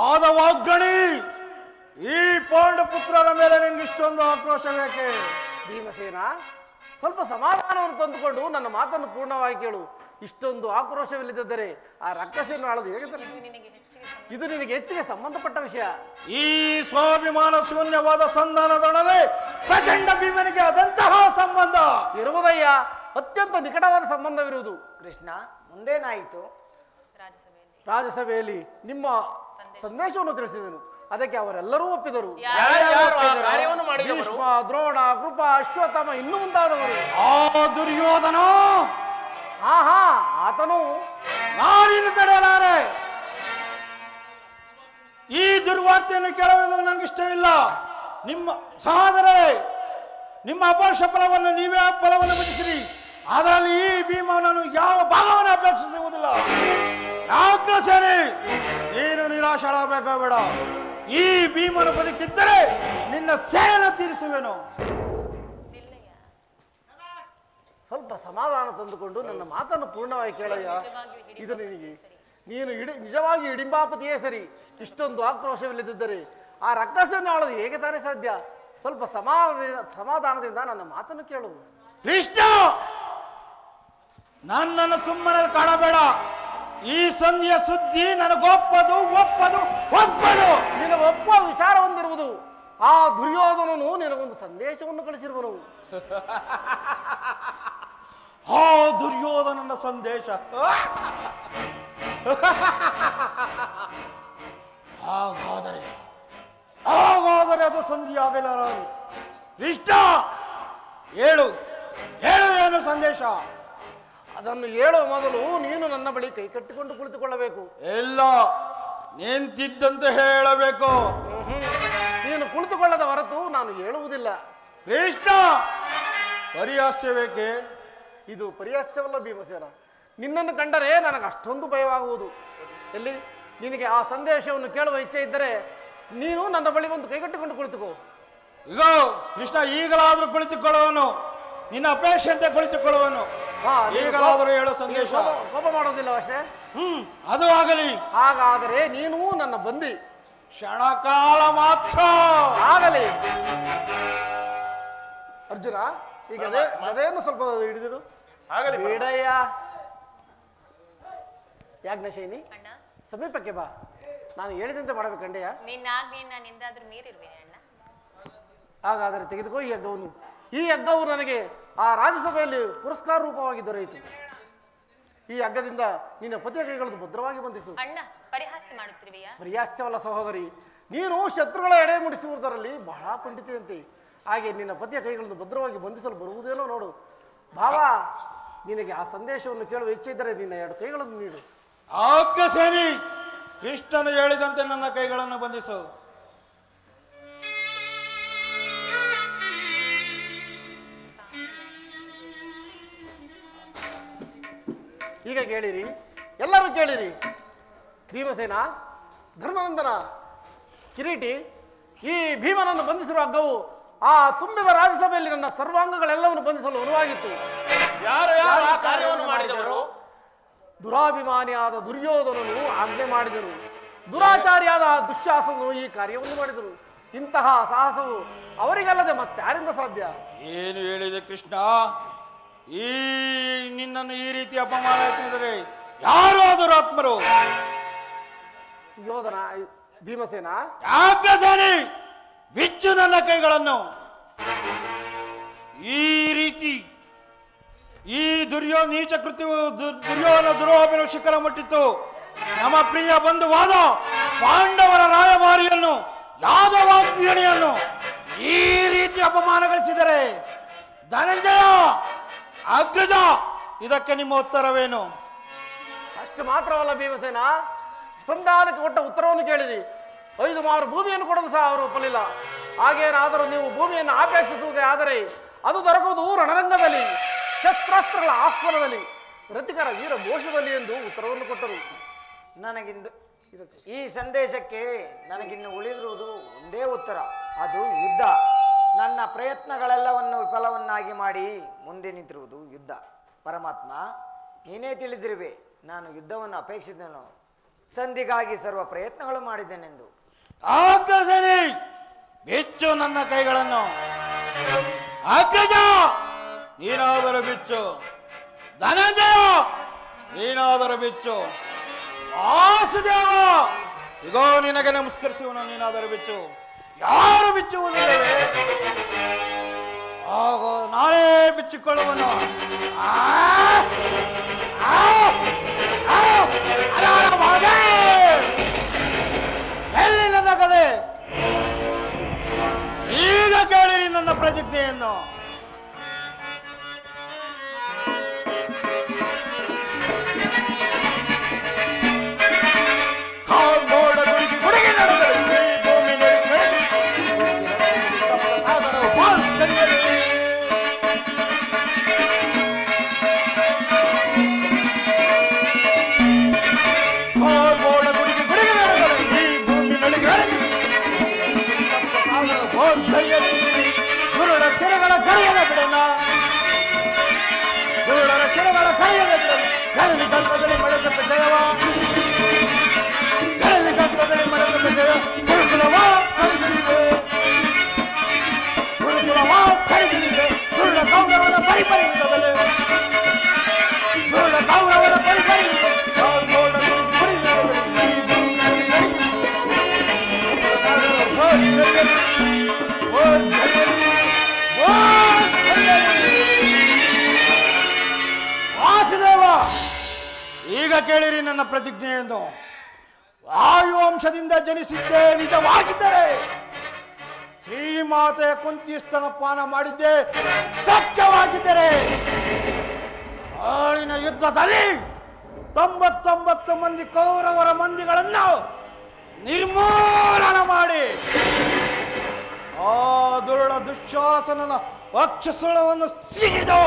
ಆದವಾಗ್ಗಣಿ. ಈ ಪಾಂಡುಪುತ್ರರ ಮೇಲೆ ನಿಮ್ಗೆ ಇಷ್ಟೊಂದು ಆಕ್ರೋಶ ಬೇಕೆ? ಭೀಮಸೇನ, ಸ್ವಲ್ಪ ಸಮಾಧಾನವನ್ನು ತಂದುಕೊಂಡು ನನ್ನ ಮಾತನ್ನು ಪೂರ್ಣವಾಗಿ ಕೇಳು. ಇಷ್ಟೊಂದು ಆಕ್ರೋಶವಿಲ್ಲದಿದ್ದರೆ ಆ ರಕ್ಕಸೆಯನ್ನು ಆಳದು ಹೇಗೆ? ಇದು ನಿನಗೆ ಹೆಚ್ಚಿಗೆ ಸಂಬಂಧಪಟ್ಟ ವಿಷಯ. ಈ ಸ್ವಾಭಿಮಾನ ಶೂನ್ಯವಾದ ಸಂಧಾನದೊಡನೆ ಪ್ರಚಂಡ ಭೀಮನಿಗೆ ಆದಂತಹ ಸಂಬಂಧ ಇರುವುದಯ್ಯ. ಅತ್ಯಂತ ನಿಕಟವಾದ ಸಂಬಂಧವಿರುವುದು. ಕೃಷ್ಣ, ಮುಂದೇನಾಯಿತು? ರಾಜ್ಯಸಭೆಯಲ್ಲಿ ನಿಮ್ಮ ಸಂದೇಶವನ್ನು ತಿಳಿಸಿದನು. ಅದಕ್ಕೆ ಅವರೆಲ್ಲರೂ ಒಪ್ಪಿದರು. ಕಾರ್ಯವನ್ನು ಮಾಡಿದವರು ಭೀಷ್ಮ, ದ್ರೋಣ, ಕೃಪ, ಅಶ್ವತ್ಥಾಮ ಇನ್ನೂ ಮುಂತಾದವರು. ಆ ದುರ್ಯೋಧನ, ಆಹಾ, ಆತನು ನಾನಿನ್ನು ತಡೆಯಲಾರೆ. ಈ ದುರ್ವಾರ್ತೆಯನ್ನು ಕೇಳುವುದು ನನಗಿಷ್ಟವಿಲ್ಲ. ನಿಮ್ಮ ಸಹೋದರರೇ, ನಿಮ್ಮ ಅಪರ್ಷ ಫಲವನ್ನು ನೀವೇ ಫಲವನ್ನು ಭಜಿಸಿರಿ. ಅದರಲ್ಲಿ ಈ ಭೀಮನನ್ನು ಯಾವ ಭಾಗವನ್ನು ಅಪೇಕ್ಷಿಸುವುದಿಲ್ಲ. ಯಾಜ್ಞಸೇನೆ, ನೀನು ನಿರಾಶರಾಗಬೇಡ. ಈ ಭೀಮನ ಬದುಕಿದ್ದರೆ ನಿನ್ನ ಸೇನೆ ತೀರಿಸುವೆನು. ಸ್ವಲ್ಪ ಸಮಾಧಾನ ತಂದುಕೊಂಡು ನನ್ನ ಮಾತನ್ನು ಪೂರ್ಣವಾಗಿ ಕೇಳಯ್ಯ. ಇದು ನಿನಗೆ ನೀನು ನಿಜವಾಗಿ ಹಿಡಿಂಬಾಪತಿಯೇ ಸರಿ. ಇಷ್ಟೊಂದು ಆಕ್ರೋಶವಿಲ್ಲದಿದ್ದರೆ ಆ ರಕ್ಕಸನ್ನು ಆಳೋದು ಹೇಗೆ ತಾನೇ ಸಾಧ್ಯ? ಸ್ವಲ್ಪ ಸಮಾಧಾನದಿಂದ ನನ್ನ ಮಾತನ್ನು ಕೇಳು. ಕೃಷ್ಣ, ನನ್ನನ್ನು ಸುಮ್ಮನೆ ಕಾಣಬೇಡ. ಈ ಸಂಧಿಯ ಸುದ್ದಿ ನನಗೊಪ್ಪದು. ನಿನಗೆ ಒಪ್ಪುವ ವಿಚಾರ ಹೊಂದಿರುವುದು. ಆ ದುರ್ಯೋಧನನು ನಿನಗೊಂದು ಸಂದೇಶವನ್ನು ಕಳಿಸಿರುವನು. ಆ ದುರ್ಯೋಧನನ ಸಂದೇಶ. ಹಾಗಾದರೆ ಅದು ಸಂಧಿಯಾಗಲಾರದು. ಕೃಷ್ಣ, ಹೇಳು ಏನು ಸಂದೇಶ? ಅದನ್ನು ಹೇಳುವ ಮೊದಲು ನೀನು ನನ್ನ ಬಳಿ ಕೈ ಕಟ್ಟಿಕೊಂಡು ಕುಳಿತುಕೊಳ್ಳಬೇಕು. ಎಲ್ಲ ನಿಂತಿದ್ದಂತೆ ಹೇಳಬೇಕು. ನೀನು ಕುಳಿತುಕೊಳ್ಳದ ಹೊರತು ನಾನು ಹೇಳುವುದಿಲ್ಲ. ಕೃಷ್ಣ, ಪರಿಹಾಸ್ಯ ಬೇಕೆ? ಇದು ಪರಿಹಾಸ್ಯವಲ್ಲ ಭೀಮಸೇನ. ನಿನ್ನನ್ನು ಕಂಡರೆ ನನಗೆ ಅಷ್ಟೊಂದು ಭಯವಾಗುವುದು. ಎಲ್ಲಿ ನಿನಗೆ ಆ ಸಂದೇಶವನ್ನು ಕೇಳುವ ಇಚ್ಛೆ ಇದ್ದರೆ ನೀನು ನನ್ನ ಬಳಿ ಒಂದು ಕೈಗಟ್ಟಿಕೊಂಡು ಕುಳಿತುಕೋ. ಈಗ ಕೃಷ್ಣ ಈಗಲಾದರೂ ಕುಳಿತುಕೊಳ್ಳುವನು. ನಿನ್ನ ಅಪೇಕ್ಷೆಯಂತೆ ಕುಳಿತುಕೊಳ್ಳುವನು. ಈಗಲಾದರೂ ಹೇಳೋ ಸಂದೇಶ. ಕೋಪ ಮಾಡೋದಿಲ್ಲ ಅಷ್ಟೇ. ಅದು ಆಗಲಿ. ಹಾಗಾದರೆ ನೀನು ನನ್ನ ಬಂದಿ. ಕ್ಷಣಕಾಲ ಮಾತ್ರ. ಆಗಲಿ ಅರ್ಜುನ, ಈಗ ಗದೆಯನ್ನು ಸ್ವಲ್ಪ ಹಿಡಿದಿರು. ಆಗಲಿ ಬೇಡಯ್ಯ. ಯಾಜ್ಞಶೇನಿ, ಅಣ್ಣ, ಸಮೀಪಕ್ಕೆ ಬಾ. ನಾನು ಹೇಳಿದಂತೆ ಮಾಡಬೇಕಂಡೆಯ. ನಿನ್ನಾಗ್ನೆಯನ್ನು ನಾನು ಎಂದಾದ್ರೂ ಮೀರಿರುವೆ ಅಣ್ಣ? ಹಾಗಾದರೆ ತೆಗೆದುಕೋ ಈ ಯಜ್ಞವನ್ನು. ಈ ಯಜ್ಞವು ನನಗೆ ಆ ರಾಜ್ಯಸಭೆಯಲ್ಲಿ ಪುರಸ್ಕಾರ ರೂಪವಾಗಿ ದೊರೆಯಿತು. ಈ ಯಜ್ಞದಿಂದ ನಿನ್ನ ಪತಿಯ ಕೈಗಳನ್ನು ಭದ್ರವಾಗಿ ಬಂಧಿಸು. ಅಣ್ಣ, ಪರಿಹಾಸ್ಯ ಮಾಡುತ್ತಿರುವೆಯಾ? ಪ್ರಿಯಾಸ್ಯವಲ್ಲ ಸಹೋದರಿ, ನೀನು ಶತ್ರುಗಳ ಎಡೆ ಮುಡಿಸುವುದರಲ್ಲಿ ಬಹಳ ಪಂಡಿತೆಯಂತೆ. ಹಾಗೆ ನಿನ್ನ ಪತಿಯ ಕೈಗಳನ್ನು ಭದ್ರವಾಗಿ ಬಂಧಿಸಲು ಬರುವುದೇನೋ ನೋಡು. ಭಾವ, ನಿನಗೆ ಆ ಸಂದೇಶವನ್ನು ಕೇಳುವ ಇಚ್ಛೆ ಇದ್ದರೆ ನಿನ್ನ 2 ಕೈಗಳನ್ನು ನೀಡು. ಅಗ್ರಸೇನಿ, ಕೃಷ್ಣನು ಹೇಳಿದಂತೆ ನನ್ನ ಕೈಗಳನ್ನು ಬಂಧಿಸು. ಈಗ ಕೇಳಿರಿ, ಎಲ್ಲರೂ ಕೇಳಿರಿ. ಭೀಮಸೇನ, ಧರ್ಮನಂದನ, ಕಿರೀಟಿ, ಈ ಭೀಮನನ್ನು ಬಂಧಿಸಿರುವ ಹಗ್ಗವು ಆ ತುಂಬಿದ ರಾಜ್ಯಸಭೆಯಲ್ಲಿ ನನ್ನ ಸರ್ವಾಂಗಗಳೆಲ್ಲವನ್ನು ಬಂಧಿಸಲು ಅನುವಾಗಿತ್ತು. ಯಾರು ಯಾರು ಆ ಕಾರ್ಯವನ್ನು ಮಾಡಿದವರು? ದುರಾಭಿಮಾನಿಯಾದ ದುರ್ಯೋಧನನು ಆಜ್ಞೆ ಮಾಡಿದರು. ದುರಾಚಾರಿಯಾದ ದುಶ್ಯಾಸನು ಈ ಕಾರ್ಯವನ್ನು ಮಾಡಿದರು. ಇಂತಹ ಸಾಹಸವು ಅವರಿಗಲ್ಲದೆ ಮತ್ತಾರಿಂದ ಸಾಧ್ಯ? ಏನು ಹೇಳಿದೆ ಕೃಷ್ಣ? ನಿನ್ನನ್ನು ಈ ರೀತಿ ಅಪಮಾನ ಎತ್ತಿದರೆ ಯಾರು ಆದರೂ ಆತ್ಮರು? ಸುಯೋಧನ, ಭೀಮಸೇನ, ಅಗ್ರಸೇನಿ, ಬಿಚ್ಚು ನನ್ನ ಕೈಗಳನ್ನು. ಈ ರೀತಿ ಈ ನೀಚ ಕೃತ್ಯವು ದುರ್ಯೋಧನ ದುರೋಹಬಿನ ಶಿಖರ ಮುಟ್ಟಿತ್ತು. ನಮ್ಮ ಪ್ರಿಯ ಬಂಧುವಾದ ಪಾಂಡವರ ರಾಯಭಾರಿಯನ್ನು, ಯಾದವಾಗ್ನಿಯನ್ನು ಈ ರೀತಿ ಅಪಮಾನಗೊಳಿಸಿದರೆ ಧನಂಜಯ, ಅಗ್ರಜ, ಇದಕ್ಕೆ ನಿಮ್ಮ ಉತ್ತರವೇನು? ಅಷ್ಟು ಮಾತ್ರವಲ್ಲ ಭೀಮಸೇನ, ಸಂಧಾನಕ್ಕೆ ಕೊಟ್ಟ ಉತ್ತರವನ್ನು ಕೇಳಿರಿ. 5 ಮಾರು ಭೂಮಿಯನ್ನು ಕೊಡಲು ಸಹ ಅವರು ಒಪ್ಪಲಿಲ್ಲ. ಹಾಗೇನಾದರೂ ನೀವು ಭೂಮಿಯನ್ನು ಆಪೇಕ್ಷಿಸುವುದೇ ಆದರೆ ಅದು ದೊರಕುವುದು ರಣರಂಗದಲ್ಲಿ, ಶಸ್ತ್ರಾಸ್ತ್ರಗಳ ಆಹ್ವಾನದಲ್ಲಿ, ರತಿಕರ ವೀರ ಘೋಷದಲ್ಲಿ ಎಂದು ಉತ್ತರವನ್ನು ಕೊಟ್ಟರು. ನನಗಿಂದು ಈ ಸಂದೇಶಕ್ಕೆ ನನಗಿನ್ನು ಉಳಿದಿರುವುದು ಒಂದೇ ಉತ್ತರ, ಅದು ಯುದ್ಧ. ನನ್ನ ಪ್ರಯತ್ನಗಳೆಲ್ಲವನ್ನು ವಿಫಲವನ್ನಾಗಿ ಮಾಡಿ ಮುಂದೆ ನಿಂತಿರುವುದು ಯುದ್ಧ. ಪರಮಾತ್ಮ, ನೀನೇ ತಿಳಿದಿರುವೆ, ನಾನು ಯುದ್ಧವನ್ನು ಅಪೇಕ್ಷಿಸಿದನು, ಸಂಧಿಗಾಗಿ ಸರ್ವ ಪ್ರಯತ್ನಗಳು ಮಾಡಿದ್ದೇನೆಂದು. ಅಗ್ರಸೇನಿ, ಬಿಚ್ಚು ನನ್ನ ಕೈಗಳನ್ನು. ಅಗ್ರಜ, ನೀನಾದರೂ ಬಿಚ್ಚು. ಧನಂಜಯ, ನೀನಾದರೂ ಬಿಚ್ಚು. ವಾಸುದೇವ, ಇಗೋ ನಿನಗೆ ನಮಸ್ಕರಿಸುವನು, ನೀನಾದರೂ ಬಿಚ್ಚು. ಯಾರು ಬಿಚ್ಚುವುದಿಲ್ಲವೇ? ಆಗೋ ನಾನೇ ಬಿಚ್ಚಿಕೊಳ್ಳುವನು. ಎಲ್ಲಿ ನನ್ನ ಕಲೆ? ಈಗ ಕೇಳಿರಿ ನನ್ನ ಪ್ರತಿಜ್ಞೆಯನ್ನು. ಈಗ ಕೇಳಿರಿ ನನ್ನ ಪ್ರತಿಜ್ಞೆಯನ್ನು. ವಾಯುವಂಶದಿಂದ ಜನಿಸಿದ್ದೇ ನಿಜವಾಗಿದ್ದರೆ ಶ್ರೀಮಾತೆಯ ಕುಂತಿ ಸ್ತನಪಾನ ಮಾಡಿದ್ದೇ ಸತ್ಯವಾಗಿದ್ದರೆ ಆಳಿನ ಯುದ್ಧದಲ್ಲಿ 99 ಮಂದಿ ಕೌರವರ ಮಂದಿಗಳನ್ನು ನಿರ್ಮೂಲನ ಮಾಡಿ ಆ ದುರುಳ ದುಶ್ಯಾಸನನ ವಕ್ಷಸ್ಥಳವನ್ನು ಸಿಗಿದು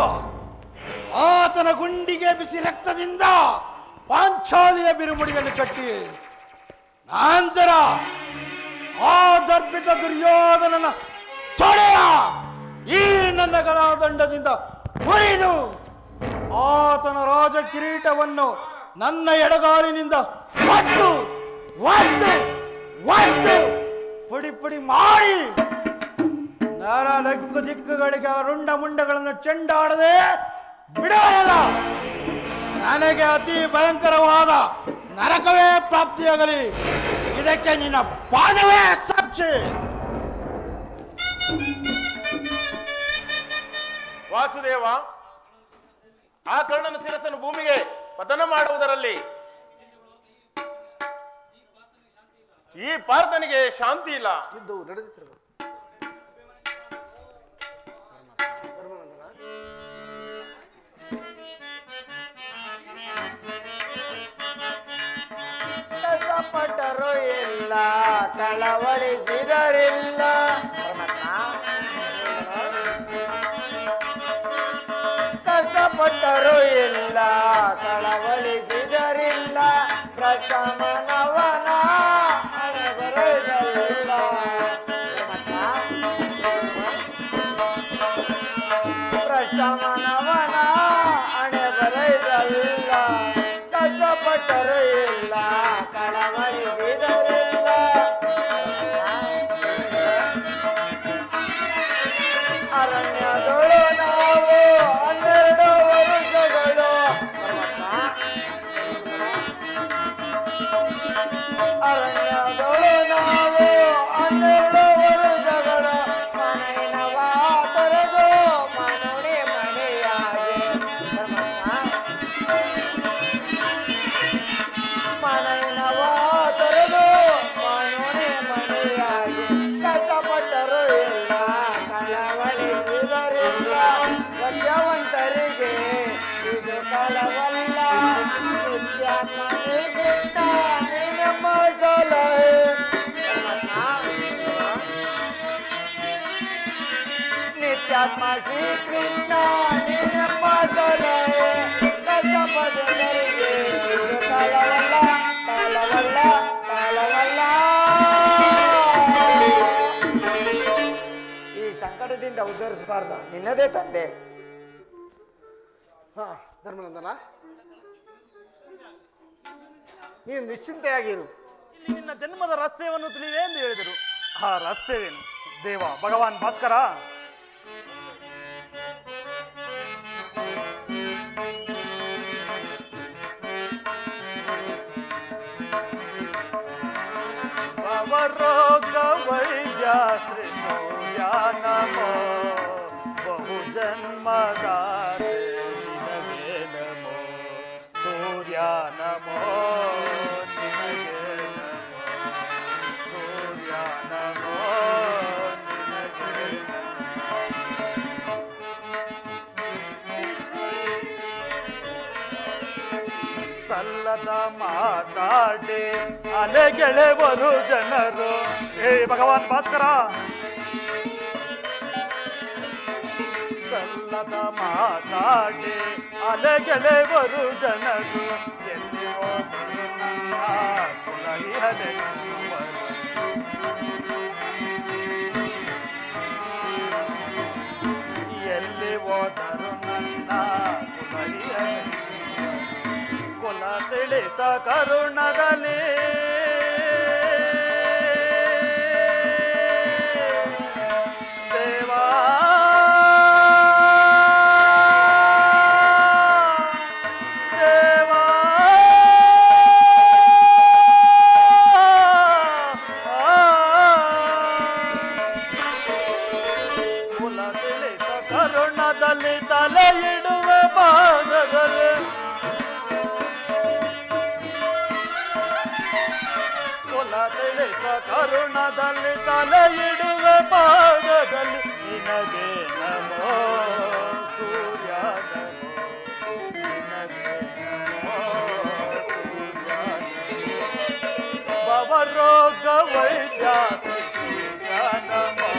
ಆತನ ಗುಂಡಿಗೆ ಬಿಸಿ ರಕ್ತದಿಂದ ಪಾಂಚಾಲಿಯ ಬಿರುಮುಡಿಯನ್ನು ಕಟ್ಟಿ ನಂತರ ಆ ದರ್ಪಿತ ದುರ್ಯೋಧನನ ತೊಡೆಯ ಈ ನನ್ನ ಗದಾದಂಡದಿಂದ ಮುರಿದು ಆತನ ರಾಜ ಕಿರೀಟವನ್ನು ನನ್ನ ಎಡಗಾಲಿನಿಂದ ಒತ್ತು ಒತ್ತು ಒತ್ತು ದಿಕ್ಕು ದಿಕ್ಕುಗಳಿಗೆ ರುಂಡ ಮುಂಡಗಳನ್ನು ಚೆಂಡಾಡದೆ ಬಿಡುವುದಿಲ್ಲ. ನನಗೆ ಅತಿ ಭಯಂಕರವಾದ ನರಕವೇ ಪ್ರಾಪ್ತಿಯಾಗಲಿ. ಇದಕ್ಕೆ ನಿನ್ನ ಪಾದವೇ ಸಾಕ್ಷಿ. ವಾಸುದೇವ, ಆ ಕರ್ಣನ ಶಿರಸನ್ನು ಭೂಮಿಗೆ ಪತನ ಮಾಡುವುದರಲ್ಲಿ ಈ ಪಾರ್ಥನಿಗೆ ಶಾಂತಿ ಇಲ್ಲ. ಯುದ್ಧವು ನಡೆದಿರಬೇಕು. ಕಷ್ಟಪಟ್ಟರು ಇಲ್ಲ, ಕಳವಳಿಸಿದರಿಲ್ಲ. ಕಷ್ಟಪಟ್ಟರು ಇಲ್ಲ, ಕಳವಳಿಸಿದರಿಲ್ಲ. ಪ್ರಶಮನವನ ಬರೆದಲ್ಲ. ಪ್ರಶಮನವನ ಹಣೆ ಬರೆದಲ್ಲ. ಕಷ್ಟಪಟ್ಟರು ಇಲ್ಲ, ಕಳವಳಿಸಿದರಿಲ್ಲ. ಅರಣ್ಯದೊಳು ನಾವು 12 ವರುಷಗಳು. ಅರಣ್ಯದೊಳು ನಾವು 12 ವರುಷಗಳು. ಮನೆಯವ ತೊರೆದು ಮನುಣಿ ಮಣಿಯಾಗಿ. ಮನೆಯವ ತೊರೆದು ಮನುಣಿ ಮಣಿಯಾಗಿ. ಕಷ್ಟಪಟ್ಟರು ಇಲ್ಲ, ಕಳವಳಿಸಿದರಿಲ್ಲ. ಸತ್ಯವಂತರಿಗೆ ಇದು ಕಳವಲ್ಲ. ನಿತ್ಯಾತ್ಮನಿಗಿಂತ ನಿನಮ್ಮ ಸಲಹೆ. ನಿತ್ಯಾತ್ಮ ಶ್ರೀಕೃಷ್ಣ ನಿನಮ್ಮ ಸಲಹೆ. ಕಷ್ಟಪಟ್ಟರಿಗೆ ಇದು ಕಳವಲ್ಲ, ಕಳವಲ್ಲ, ಕಳವಲ್ಲ. ಈ ಸಂಕಟದಿಂದ ಉದ್ಧರಿಸಬಾರ್ದು ನಿನ್ನದೇ ತಂದೆ. ಹಾ ಧರ್ಮನಂದನ, ನೀನು ನಿಶ್ಚಿಂತೆಯಾಗಿರು. ಇಲ್ಲಿ ನಿನ್ನ ಜನ್ಮದ ರಹಸ್ಯವನ್ನು ತಿಳಿವೆ ಎಂದು ಹೇಳಿದರು. ಆ ರಹಸ್ಯವೇನು ದೇವ ಭಗವಾನ್ ಭಾಸ್ಕರ? ಭವರೋಗ ವೈದ್ಯ ಶ್ರೀ ಸೂರ್ಯ ನಮೋ. ಬಹು ಜನ್ಮದಾತೆ ನಿನಗೆ ನಮೋ. ಸೂರ್ಯ ನಮೋ ನಿನಗೆ ನಮೋ. ಸೂರ್ಯ ನಮೋ ನಿನಗೆ ಸಲ್ಲದ ಮಾತಾಡಿ ಅಲೆಗೆಳೆವರು ಜನರು. ಹೇ ಭಗವಾನ್ ಭಾಸ್ಕರ, ಸಲ್ಲದ ಮಾತಾಡಿ ಅಲೆಗೆಳೆವರು ಜನರು. ಎಲ್ಲಿ ಹೋದರು ನನ್ನ ಕುಲಹಿಹಲೆನ್ನುವರು. ಎಲ್ಲಿ ಹೋದರು ನನ್ನ ಕುಲಹಿಹಲೆನ್ನುವರು. ಕುಲ ತಿಳಿಸ ಕರುಣದಲ್ಲಿ ದೇವಾ. ದೇವಾ ಕುಲ ತಿಳಿಸ ಕರುಣದಲ್ಲಿ ತಲೆ ಇಡುವ ಪಾದದಲ್ಲಿ. ಕುಲ ತಿಳಿಸ ಕರುಣದಲ್ಲಿ ತಲೆ ಇಡುವ ಪಾದದಲ್ಲಿ. ನಿನಗೆ ನಮೋ ಸೂರ್ಯ ನಮೋ. ನಿನಗೆ ನಮೋ ಸೂರ್ಯ ನಮೋ. ಭವರೋಗ ವೈದ್ಯ ಸೂರ್ಯ ನಮೋ.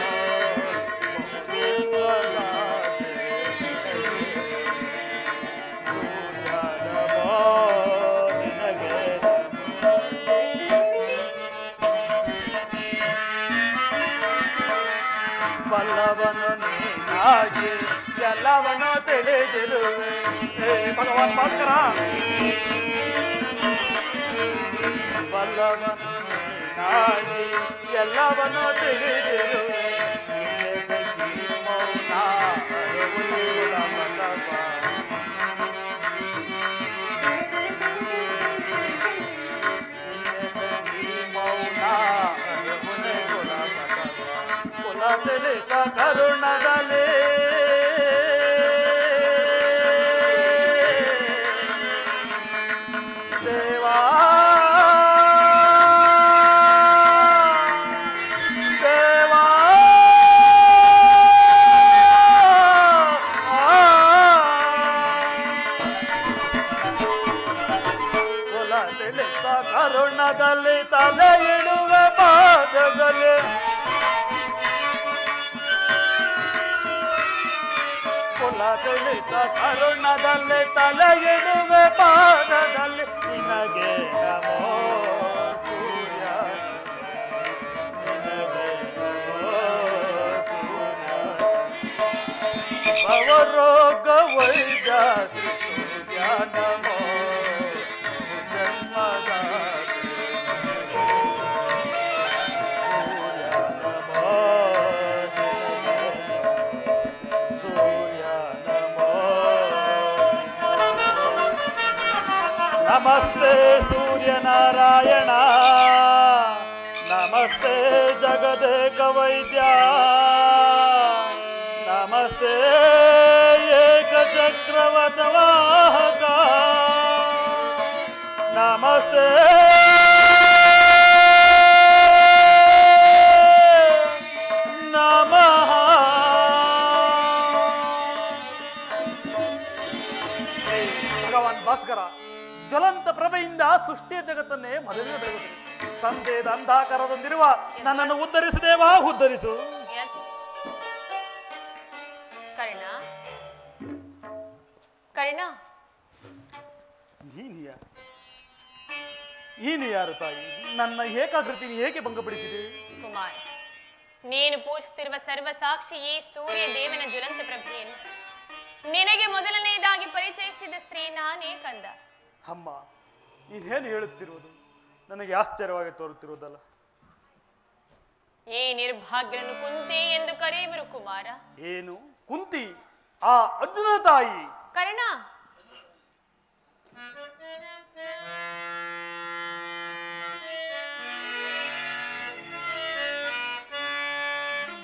ಸೂರ್ಯ ನಮೋ ನಿನಗೆ ಬಲ್ಲವನು ನೀನಾಗಿ ಎಲ್ಲವನ್ನೂ ತಿಳಿದಿರುವೆ. ಹೇ ಭಗವಾನ್ ಭಾಸ್ಕರ, ಬಲ್ಲವನು ನೀನಾಗಿ ಎಲ್ಲವನ್ನೂ ತಿಳಿದಿರುವೆ. ತಿಳಿಸ ಕರುಣದಲ್ಲಿ ದೇವಾ ದೇವಾ ಕುಲ ತಿಳಿಸ ಕರುಣದಲ್ಲಿ ತಲೆ ಇಡುವ ಪಾದದಲ್ಲಿ ಕುಲ ತಿಳಿಸ ಕರುಣದಲ್ಲಿ ತಲೆ ಇಡುವ ಪಾದದಲ್ಲಿ ನಿನಗೆ ನಮೋ ಸೂರ್ಯ ನಿನಗೆ ನಮೋ ಸೂರ್ಯ ಭವರೋಗ ವೈದ್ಯ ಶ್ರೀ ಸೂರ್ಯ ನಮೋ ನಮಸ್ತೆ ಸೂರ್ಯನಾರಾಯಣ ನಮಸ್ತೆ ಜಗದೇಕ ವೈದ್ಯ ನಮಸ್ತೆ ಏಕಚಕ್ರವತವಾಹಕ ನಮಸ್ತೆ ನಮಃ ಭಗವಾನ್ ಭಾಸ್ಕರ ಜ್ವಲಂತ ಪ್ರಭೆಯಿಂದ ಸೃಷ್ಟಿಯ ಜಗತ್ತನ್ನೇ ಮೊದಲೇ ಬೆಳೆಯುತ್ತದೆ ಸಂದೇಹದ ಅಂಧಾಕಾರದೊಂದಿರುವ ನನ್ನನ್ನು ಉದ್ಧರಿಸಿದೇವಾ ಉದ್ಧರಿಸು ಕರ್ಣ ಕರ್ಣ ನೀನು ಯಾರು ತಾಯಿ ನನ್ನ ಏಕಾಗ್ರತೆ ಏಕೆ ಭಂಗಪಡಿಸಿದೆ ಕುಮಾರ್ ನೀನು ಪೂಜಿಸುತ್ತಿರುವ ಸರ್ವಸಾಕ್ಷಿ ಈ ಸೂರ್ಯ ದೇವನ ಜ್ವಲಂತ ಪ್ರಭೆಯನ್ನು ನಿನಗೆ ಮೊದಲನೆಯದಾಗಿ ಪರಿಚಯಿಸಿದ ಸ್ತ್ರೀ ನಾನೇ ಕಂದ ಅಮ್ಮ ನೀನೇನು ಹೇಳುತ್ತಿರುವುದು ನನಗೆ ಆಶ್ಚರ್ಯವಾಗಿ ತೋರುತ್ತಿರುವುದಲ್ಲ ಈ ನಿರ್ಭಾಗ್ಯಗಳನ್ನು ಕುಂತಿ ಎಂದು ಕರೆಯುವರು ಕುಮಾರ ಏನು ಕುಂತಿ ಆ ಅರ್ಜುನ ತಾಯಿ ಕರ್ಣ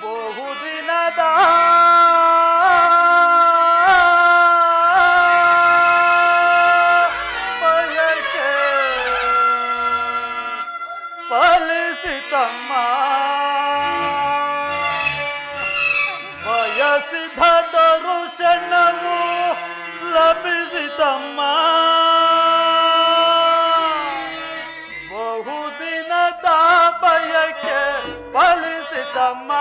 ಬಹುದಿನದ ಬಯಕೆ ಫಲಿಸಿತಮ್ಮ ಬಯಸಿದ ದರುಶನವು ಲಭಿಸಿತಮ್ಮ ಬಹುದಿನದ ಬಯಕೆ ಫಲಿಸಿತಮ್ಮ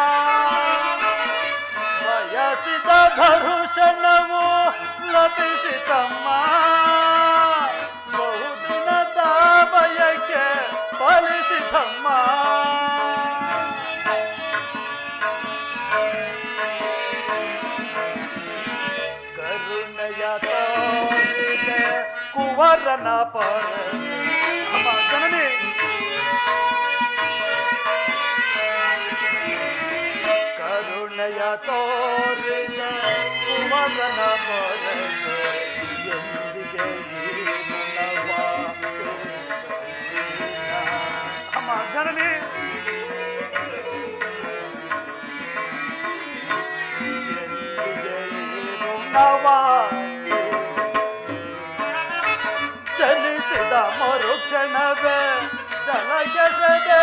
ಬಯಸಿದ ದರುಶನವು ಲಭಿಸಿತಮ್ಮ ಬಹುದಿನದ ಬಯಕೆ ಫಲಿಸಿತಮ್ಮ ಕರುಣೆಯ ತೋರಿದೆ ಕುವರನ ಪರ ಅಮ್ಮ ಜನನಿ ಕರುಣೆಯ ತೋರಿದೆ ಕುವರನ ಪರ ಎಂದಿಗೆ ಈ ಗುಣವ ಅಮ್ಮ ಜನನಿ ಚಲಿಸಿದ ಮರುಕ್ಷಣವೇ ಜಲಗೆಸದೆ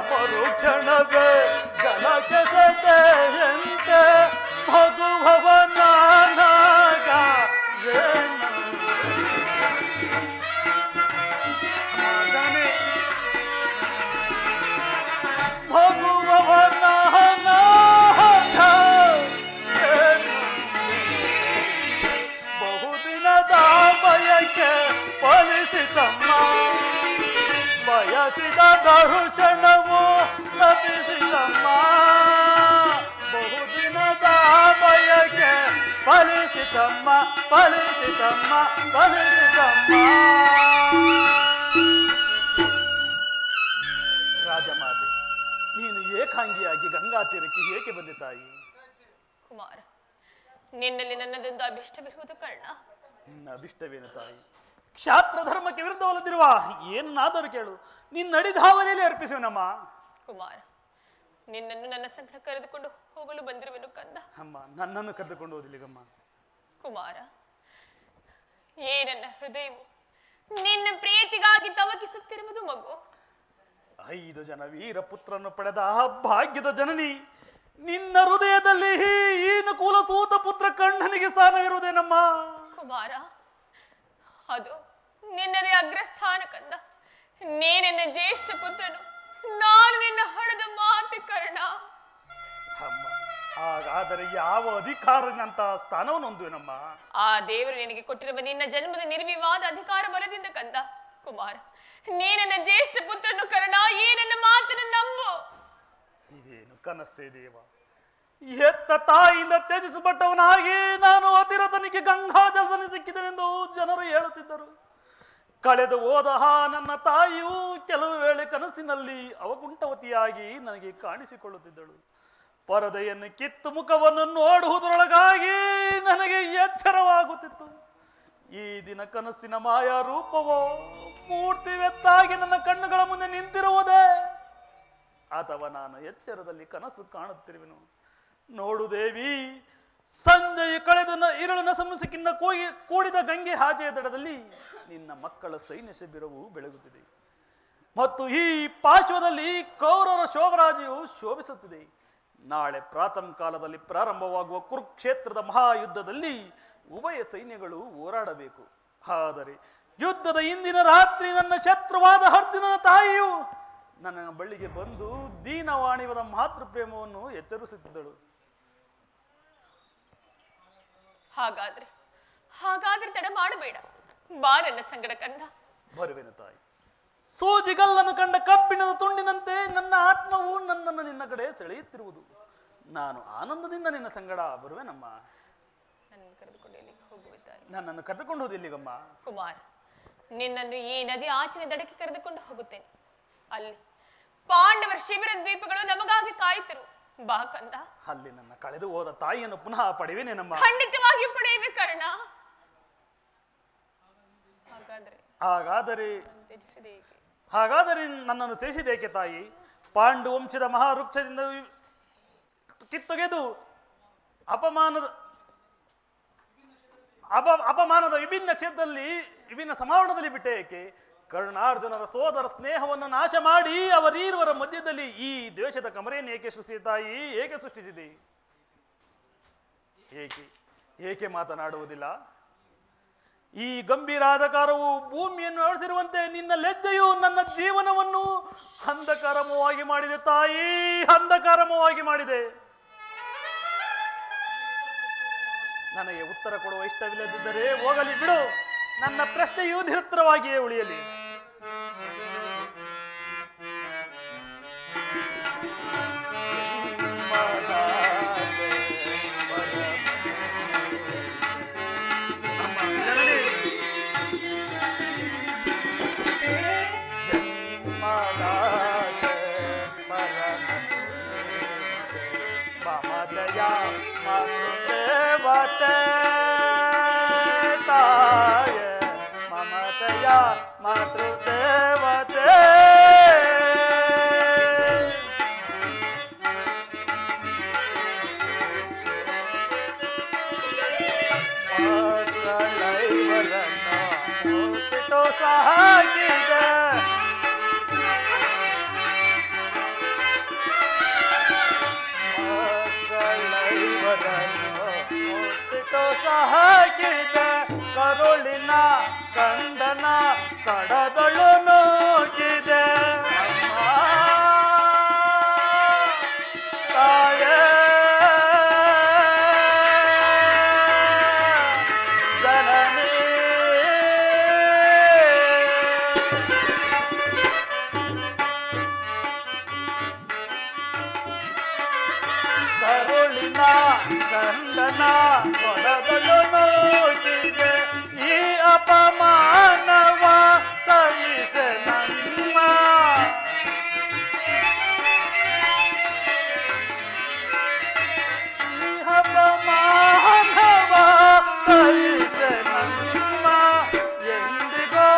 ಮರುಕ್ಷಣವೇ ಜಲಗೆಸದೆಯಂತೆ ಮಗುಭವನಾಗ ಬಹುದಿನದ ಬಯಕೆ ಫಲಿಸಿತಮ್ಮ ಬಯಸಿದ ದರುಶನವು ಲಭಿಸಿತಮ್ಮ ಬಹುದಿನದ ಬಯಕೆ ಫಲಿಸಿತಮ್ಮ ಫಲಿಸಿತಮ್ಮ ಫಲಿಸಿತಮ್ಮ ಫಲಿಸಿತಮ್ಮ. ರಾಜಮಾತೆ, ನೀನು ಏಕಾಂಗಿಯಾಗಿ ಗಂಗಾ ತೀರಕ್ಕೆ ಏಕೆ ಬಂದೆ ತಾಯಿ? ಕುಮಾರ, ನಿನ್ನಲ್ಲಿ ನನ್ನದೊಂದು ಅಭಿಷ್ಟವಿರುವುದು ಕರ್ಣ. ನಿನ್ನ ಅಭಿಷ್ಟವೇನು ತಾಯಿ? ಕ್ಷಾತ್ರ ಧರ್ಮಕ್ಕೆ ವಿರುದ್ಧವಲ್ಲದಿರುವ ಏನಾದರೂ ಕೇಳು, ನಿನ್ನ ನಡಿಧಾವರಿಯಲ್ಲಿ ಅರ್ಪಿಸುವನಮ್ಮ. ಕುಮಾರ, ನಿನ್ನನ್ನು ನನ್ನ ಸಂಗಡ ಕರೆದುಕೊಂಡು ಹೋಗಲು ಬಂದಿರುವೆನು ಕಂದ. ಅಮ್ಮ, ನನ್ನನ್ನು ಕರೆದುಕೊಂಡು ಹೋದಿಲ್ಲಿಗಮ್ಮ. ಕುಮಾರ, ಏ ನನ್ನ ಹೃದಯವು ನಿನ್ನ ಪ್ರೀತಿಗಾಗಿ ತವಕಿಸುತ್ತಿರುವುದು ಮಗು. 5 ಜನ ವೀರ ಪುತ್ರನ್ನು ಪಡೆದ ಭಾಗ್ಯದ ಜನನಿ, ನಿನ್ನ ಹೃದಯದಲ್ಲಿ ಈ ಕುಲಸೂತ ಪುತ್ರ ಕಣ್ಣನಿಗೆ ಸ್ಥಾನವಿರುವುದೇನಮ್ಮ? ಕುಮಾರ, ಅದು ನಿನ್ನದೇ ಅಗ್ರಸ್ಥಾನ ಕಂದ. ನೀನೆನ್ನ ಜ್ಯೇಷ್ಠ ಪುತ್ರನು, ನಾನು ನಿನ್ನ ಹಣದ ಮಾತೆ ಕರ್ಣ. ಅಮ್ಮ, ಹಾಗಾದರೆ ಯಾವ ಅಧಿಕಾರನಂತ ಸ್ಥಾನವನ್ನು ಹೊಂದುವೆನಮ್ಮ? ಆ ದೇವರು ನಿನಗೆ ಕೊಟ್ಟಿರುವ ನಿನ್ನ ಜನ್ಮದ ನಿರ್ವಿವಾದ ಅಧಿಕಾರ ಬರದಿಂದ ಕಂದ. ಕುಮಾರ, ನೀನೆನ್ನ ಜ್ಯೇಷ್ಠ ಪುತ್ರನು ಕರ್ಣ. ಈ ನನ್ನ ಮಾತನ್ನು ನಂಬು. ಇದೇನು ಕನಸೇ ದೇವ? ಎತ್ತ ತಾಯಿಯಿಂದ ತ್ಯಜಿಸಲ್ಪಟ್ಟವನಾಗಿ ನಾನು ಅತಿರಥನಿಗೆ ಗಂಗಾಜಲದಲ್ಲಿ ಸಿಕ್ಕಿದನೆಂದು ಜನರು ಹೇಳುತ್ತಿದ್ದರು. ಕಳೆದು ಹೋದ ನನ್ನ ತಾಯಿಯು ಕೆಲವು ವೇಳೆ ಕನಸಿನಲ್ಲಿ ಅವಗುಂಠವತಿಯಾಗಿ ನನಗೆ ಕಾಣಿಸಿಕೊಳ್ಳುತ್ತಿದ್ದಳು. ಪರದೆಯನ್ನು ಕಿತ್ತು ಮುಖವನ್ನು ನೋಡುವುದರೊಳಗಾಗಿ ನನಗೆ ಎಚ್ಚರವಾಗುತ್ತಿತ್ತು. ಈ ದಿನ ಕನಸಿನ ಮಾಯಾ ರೂಪವೋ ಮೂರ್ತಿ ವೆತ್ತಾಗಿ ನನ್ನ ಕಣ್ಣುಗಳ ಮುಂದೆ ನಿಂತಿರುವುದೇ, ಅಥವಾ ನಾನು ಎಚ್ಚರದಲ್ಲಿ ಕನಸು ಕಾಣುತ್ತಿರುವೆನು? ನೋಡು ದೇವಿ, ಸಂಜೆಯ ಕಳೆದ ಇರುಳಿನ ಸಮಸ್ಯೆಕಿನ್ನ ಕೂಡಿದ ಗಂಗೆ ಹಾಜೆಯ ದಡದಲ್ಲಿ ನಿನ್ನ ಮಕ್ಕಳ ಸೈನ್ಯ ಶಿಬಿರವು ಬೆಳಗುತ್ತಿದೆ ಮತ್ತು ಈ ಪಾರ್ಶ್ವದಲ್ಲಿ ಕೌರವರ ಶೋಭರಾಜಿಯು ಶೋಭಿಸುತ್ತಿದೆ. ನಾಳೆ ಪ್ರಾತಃ ಕಾಲದಲ್ಲಿ ಪ್ರಾರಂಭವಾಗುವ ಕುರುಕ್ಷೇತ್ರದ ಮಹಾಯುದ್ಧದಲ್ಲಿ ಉಭಯ ಸೈನ್ಯಗಳು ಹೋರಾಡಬೇಕು. ಆದರೆ ಯುದ್ಧದ ಇಂದಿನ ರಾತ್ರಿ ನನ್ನ ಶತ್ರುವಾದ ಅರ್ಜುನನ ತಾಯಿಯು ನನ್ನ ಬಳಿಗೆ ಬಂದು ದೀನವಾಣಿವದ ಮಾತೃ ಪ್ರೇಮವನ್ನು ಎಚ್ಚರಿಸುತ್ತಿದ್ದಳು. ಹಾಗಾದ್ರೆ ತಡ ಮಾಡಬೇಡ, ಬಾ ನನ್ನ ಸಂಗಡ ಕಂದ. ಬರುವೆನು ತಾಯಿ. ಸೂಜಿಗಲ್ಲನ್ನು ಕಂಡ ಕಬ್ಬಿಣದ ತುಂಡಿನಂತೆ ನನ್ನ ಆತ್ಮವು ನನ್ನನ್ನು ನಿನ್ನ ಕಡೆ ಸೆಳೆಯುತ್ತಿರುವುದು. ನಾನು ಆನಂದದಿಂದ ನಿನ್ನ ಸಂಗಡ ಬರುವೆನಮ್ಮ. ನನ್ನನ್ನು ಕರೆದುಕೊಂಡು ಎಲ್ಲಿಗೆ ಹೋಗುವೆ ತಾಯಿ? ನನ್ನನ್ನು ಕರೆದುಕೊಂಡು ಹೋದಿಲ್ಲಿಗಮ್ಮ. ಕುಮಾರ, ನಿನ್ನನ್ನು ಈ ನದಿ ಆಚಿನ ದಡಕ್ಕೆ ಕರೆದುಕೊಂಡು ಹೋಗುತ್ತೇನೆ. ಅಲ್ಲಿ ಪಾಂಡವರ ಶಿಬಿರ ದ್ವೀಪಗಳು ನಮಗಾಗಿ ಕಾಯುತ್ತಿರು. ಬಾ ಕಂದ. ಅಲ್ಲಿ ನನ್ನ ಕಳೆದು ಹೋದ ತಾಯಿಯನ್ನು ಪುನಃ ಪಡೆಯುವೆನೇನಮ್ಮ. ಖಂಡಿತವಾಗಿಯೂ ಪಡೆಯುವೆ ಕರ್ಣ. ಹಾಗಾದರೆ ನನ್ನನ್ನು ತ್ಯಜಿಸಿದೇಕೆ ತಾಯಿ? ಪಾಂಡು ವಂಶದ ಮಹಾವೃಕ್ಷದಿಂದ ಕಿತ್ತೊಗೆದು ಅಪಮಾನದ ವಿಭಿನ್ನ ಕ್ಷೇತ್ರದಲ್ಲಿ ವಿಭಿನ್ನ ಸಮಾವರಣದಲ್ಲಿ ಬಿಟ್ಟೆ ಏಕೆ? ಕರ್ಣಾರ್ಜುನರ ಸೋದರ ಸ್ನೇಹವನ್ನು ನಾಶ ಮಾಡಿ ಅವರೀರುವರ ಮಧ್ಯದಲ್ಲಿ ಈ ದ್ವೇಷದ ಕಮರೆಯನ್ನು ಏಕೆ ಸೃಷ್ಟಿಸಿದೆ ತಾಯಿ? ಏಕೆ ಸೃಷ್ಟಿಸಿದೆ? ಏಕೆ ಮಾತನಾಡುವುದಿಲ್ಲ? ಈ ಗಂಭೀರಾಧಿಕಾರವು ಭೂಮಿಯನ್ನು ಅಳಿಸಿರುವಂತೆ ನಿನ್ನ ಲಜ್ಜೆಯು ನನ್ನ ಜೀವನವನ್ನು ಅಂಧಕಾರಮವಾಗಿ ಮಾಡಿದೆ ತಾಯಿ, ಅಂಧಕಾರಮವಾಗಿ ಮಾಡಿದೆ. ನನಗೆ ಉತ್ತರ ಕೊಡುವ ಇಷ್ಟವಿಲ್ಲದಿದ್ದರೆ ಹೋಗಲಿ ಬಿಡು. ನನ್ನ ಪ್ರಶ್ನೆಯು ನಿರುತ್ತರವಾಗಿಯೇ ಉಳಿಯಲಿ. ಕರುಳಿನ ಕಂದನ ಕಡದಳು ನೋಗಿದೆ ತಾಯೇ ಜನನಿ. ಕರುಳಿನ ತೋಳಿನ ಕಂದನ ಕೊಡದಲು ನೋಟಿಗೆ ಈ ಅಪಮಾನವ ಸಹಿಸೆ ನಮ್ಮ ಈ ಅಪಮಾನವ ಸಹಿಸೆ ನಮ್ಮ ಎಂದಿಗೋ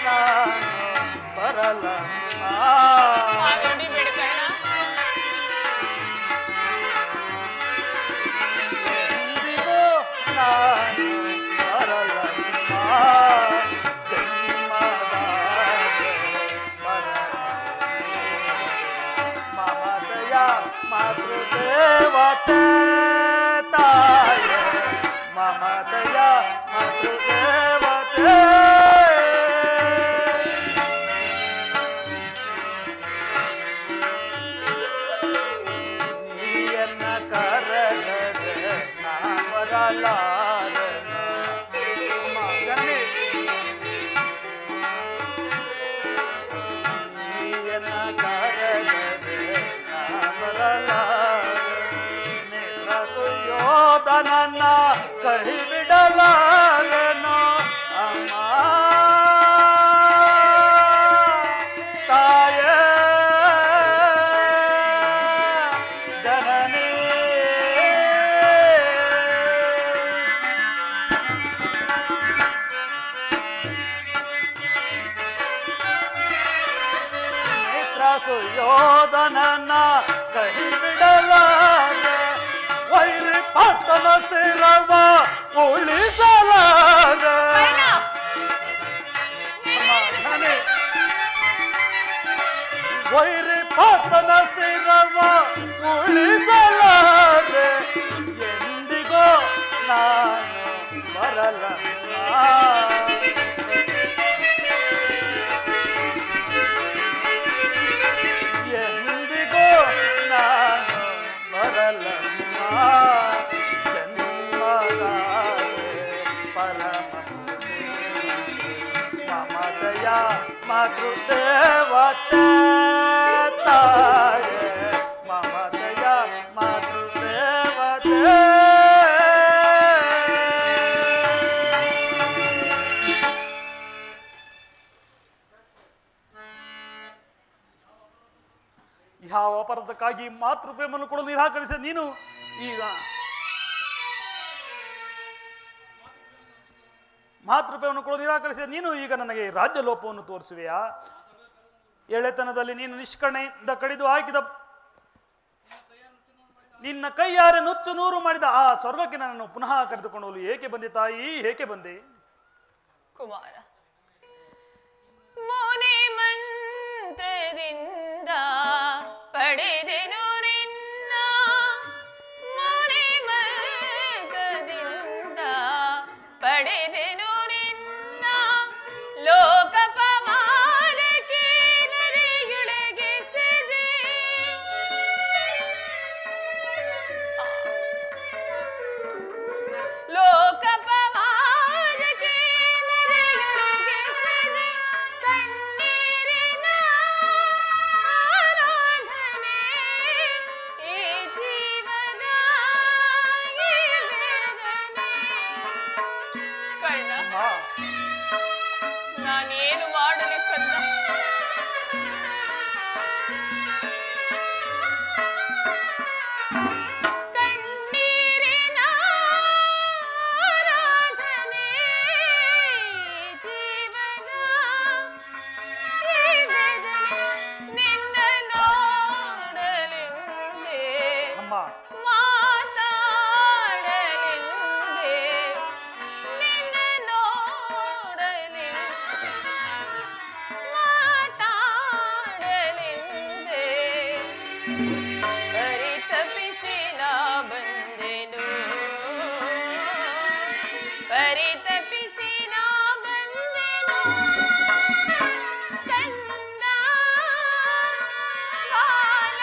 ನಾನು ಬರಲಮ್ಮ ಹಾಗೆ ಬೇಡ ಕರ್ಣ. ಎಂದಿಗೋ ನಾನು ಬರಲಮ್ಮ ಜನ್ಮದ ಮಮತೆಯ ಮಾತೃದೇವತೆ ತಾಯ ಮಮತೆಯ ಮಾತೃದೇವತೆ ನೀಯನ್ನ ಕರಗದೆ ನಾ ಬರಲಾರನ ಮಗನೇ ನೀಯನ್ನ ಕರಗದೆ ನಾ ಬರಲಾರನ ನೇತ್ರ ಸುಯೋಧನನ್ನ ಕೈ ಬಿಡಲಾರನ ಅಮ್ಮ ತಾಯೇ ಜನನಿ ನೇತ್ರ ಸುಯೋಧನನ ಕೈ ಬಿಡಲಾರೆ ವೈರಿ ಪತನ ಸಿರವ ಉಳಿಸಲಾರೆ ವೈರಿ ಪತನ ಸಿರವ ಉಳಿಸಲಾರೆ ಎಂದಿಗೋ ನಾನು ಬರಲಮ್ಮ ಎಂದಿಗೋ ನಾನು ಬರಲಮ್ಮ ಜನ್ಮದಾಗೆ ಪರಮ ಮಮತೆಯ ಮಾತೃದೇವತೆ ತಾಯ ಮಮತೆಯ ಮಾತೃದೇವತೆ ಯಾವ ಅಪರಾಧಕ್ಕಾಗಿ ಮಾತೃ ಪ್ರೇಮವನ್ನು ಕೊಡಲು ನಿರಾಕರಿಸಿದ ನೀನು ಈಗ ಮಾತೃ ಪ್ರೇಮವನ್ನು ಕೊಡಲು ನಿರಾಕರಿಸಿದ ನೀನು ಈಗ ನನಗೆ ರಾಜ್ಯ ಲೋಪವನ್ನು ತೋರಿಸುವೆಯಾ? ಎಳೆತನದಲ್ಲಿ ನೀನು ನಿಷ್ಕರ್ಣೆಯಿಂದ ಕಡಿದು ಹಾಕಿದ ನಿನ್ನ ಕೈಯಾರೆ ನುಚ್ಚು ನೂರು ಮಾಡಿದ ಆ ಸ್ವರ್ಗಕ್ಕೆ ನನ್ನನ್ನು ಪುನಃ ಕರೆದುಕೊಂಡು ಹೋಗಲು ಏಕೆ ಬಂದೆ ತಾಯಿ, ಏಕೆ ಬಂದೆ? ಕುಮಾರ, ಮುನಿ ಮಂತ್ರದಿಂದ ಪಡೆದೆನು ನಿನ್ನ, ಮುನಿ ಮಂತ್ರದಿಂದ ಪಡೆದೆನು ನಿನ್ನ, ಲೋಕಪವಾದಕ್ಕೆ ನರೆಯೊಳಗಿಸಿದೆ. ಲೋಕಪವಾದಕ್ಕೆ ನರೆಯೊಳಗಿಸಿದೆ. ಕಣ್ಣೀರಿನ ಆರಾಧನೆ ಈ ಜೀವದ ಈ ವೇದನೆ. ಕರ್ಣ, ನಾನೇನು ಮಾಡಲಿ ಕಂದ? ಕಣ್ಣೀರಿನ ಆರಾಧನೆ ಜೀವನ ಈ ವೇದನೆ. ನಿನ್ನ ನೋಡಲೆಂದೇ ಅಮ್ಮ ಮಾತಾಡಲೆಂದೇ, ನಿನ್ನ ನೋಡಲೆಂದೇ ಮಾತಾಡಲೆಂದೇ ಪರಿತಪಿಸಿ ನಾ ಬಂದೆನು, ಪರಿತಪಿಸಿ ನಾ ಬಂದೆನು ಕಂದ ಬಾಲ.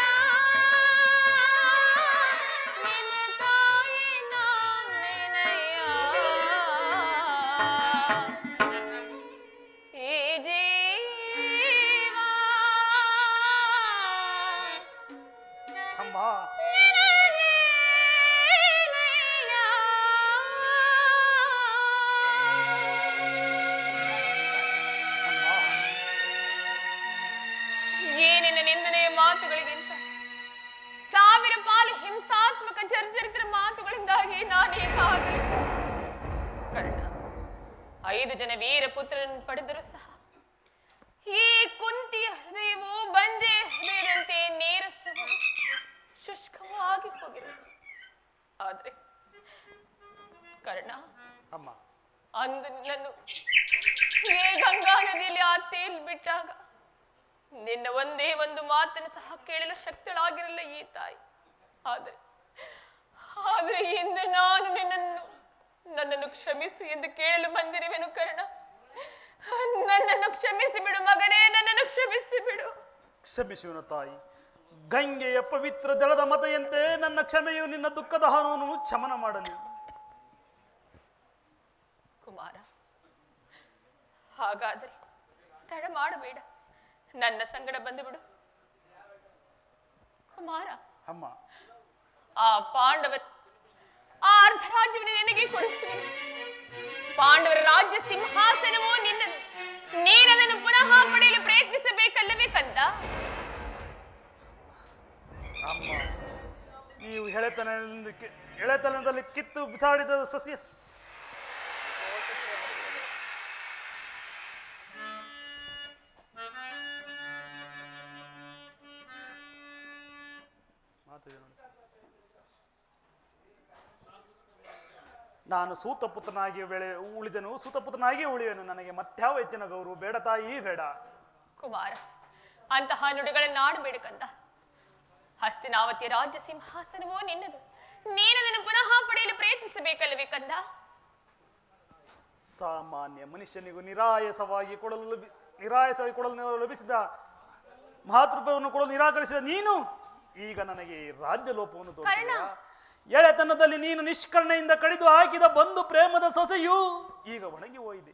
ಭಾವನಾತ್ಮಕ ಜರ್ಜರಿತರ ಮಾತುಗಳಿಂದಾಗಿ ನಾನೀಗಾಗಲೇ ಕರ್ಣ 5 ಜನ ವೀರ ಪುತ್ರರನ್ನು ಪಡೆದರೂ ಸಹ ಈ ಕುಂತಿಯ ಹೃದಯವು ಬಂಜೆ ಹೃದಯದಂತೆ ನೀರಸವು ಶುಷ್ಕವಾಗಿ ಹೋಗಿದೆ. ಆದ್ರೆ ಕರ್ಣ, ಅಮ್ಮ, ಅಂದು ನಿನ್ನನ್ನು ಈ ಗಂಗಾ ನದಿಯಲ್ಲಿ ಆ ತೇಲ್ ಬಿಟ್ಟಾಗ ನಿನ್ನ ಒಂದೇ ಒಂದು ಮಾತನ್ನು ಸಹ ಕೇಳಲು ಶಕ್ತಳಾಗಿರಲ್ಲ ಈ ತಾಯಿ. ಆದ್ರೆ ಇಂದು ನಾನು ನನ್ನನ್ನು ಕ್ಷಮಿಸು ಎಂದು ಕೇಳಲು ಬಂದಿರುವೆನು ಕರ್ಣ. ನನ್ನನ್ನು ಕ್ಷಮಿಸಿ ಬಿಡು ಮಗನೇ, ನನ್ನನ್ನು ಕ್ಷಮಿಸಿ ಬಿಡು. ಕ್ಷಮಿಸುವನು ತಾಯಿ. ಗಂಗೆಯ ಪವಿತ್ರ ಜಲದ ಮತೆಯಂತೆ ನನ್ನ ಕ್ಷಮೆಯು ನಿನ್ನ ದುಃಖದ ಹಾನವನ್ನು ಶಮನ ಮಾಡಲಿ. ಕುಮಾರ, ಹಾಗಾದರೆ ತಡ ಮಾಡಬೇಡ, ನನ್ನ ಸಂಗಡ ಬಂದು ಬಿಡು. ಕುಮಾರ, ಅಮ್ಮ, ಆ ಪಾಂಡವರ ಆ ಅರ್ಧ ರಾಜ್ಯವನ್ನು ನಿನಗೆ ಕೊಡಿಸುವೆನು. ಪಾಂಡವರ ರಾಜ್ಯ ಸಿಂಹಾಸನವೂ ನಿನ್ನದು. ನೀನದನ್ನು ಪುನಃ ಪಡೆಯಲು ಪ್ರಯತ್ನಿಸಬೇಕಲ್ಲವೇ ಕಂದ? ಅಮ್ಮ, ನೀವು ಎಳೆತನದಲ್ಲಿ ಕಿತ್ತು ಬಿಸಾಡಿದ ಸಸ್ಯ ನಾನು ಸೂತಪುತ್ರನಾಗಿ ಉಳಿದೆನು, ಸೂತಪುತ್ರನಾಗಿ ಉಳಿಯುವೆನು. ನನಗೆ ಮತ್ಯಾವ ಹೆಚ್ಚಿನ ಗೌರವ ಬೇಡ ತಾಯಿ, ಬೇಡ. ಕುಮಾರ, ಅಂತಹ ನುಡಿಗಳನ್ನು ಆಡಬೇಡ ಕಂದ. ಹಸ್ತಿನಾವತಿಯ ರಾಜ್ಯ ಸಿಂಹಾಸನವೂ ನಿನ್ನದು. ನೀನದನ್ನು ಪುನಃ ಪಡೆಯಲು ಪ್ರಯತ್ನಿಸಬೇಕಲ್ಲವೇ ಕಂದ? ಸಾಮಾನ್ಯ ಮನುಷ್ಯನಿಗೂ ನಿರಾಯಸವಾಗಿ ಕೊಡಲು ಲಭಿಸಿದ ಮಹಾತೃಪವನ್ನು ಕೊಡಲು ನಿರಾಕರಿಸಿದ ನೀನು ಈಗ ನನಗೆ ರಾಜ್ಯ ಲೋಪವನ್ನು ತೋರಿಸಿದ. ಎಳೆತನದಲ್ಲಿ ನೀನು ನಿಷ್ಕರ್ಣೆಯಿಂದ ಕಡಿದು ಹಾಕಿದ ಬಂಧು ಪ್ರೇಮದ ಸೊಸೆಯು ಈಗ ಒಣಗಿ ಹೋಯಿದೆ.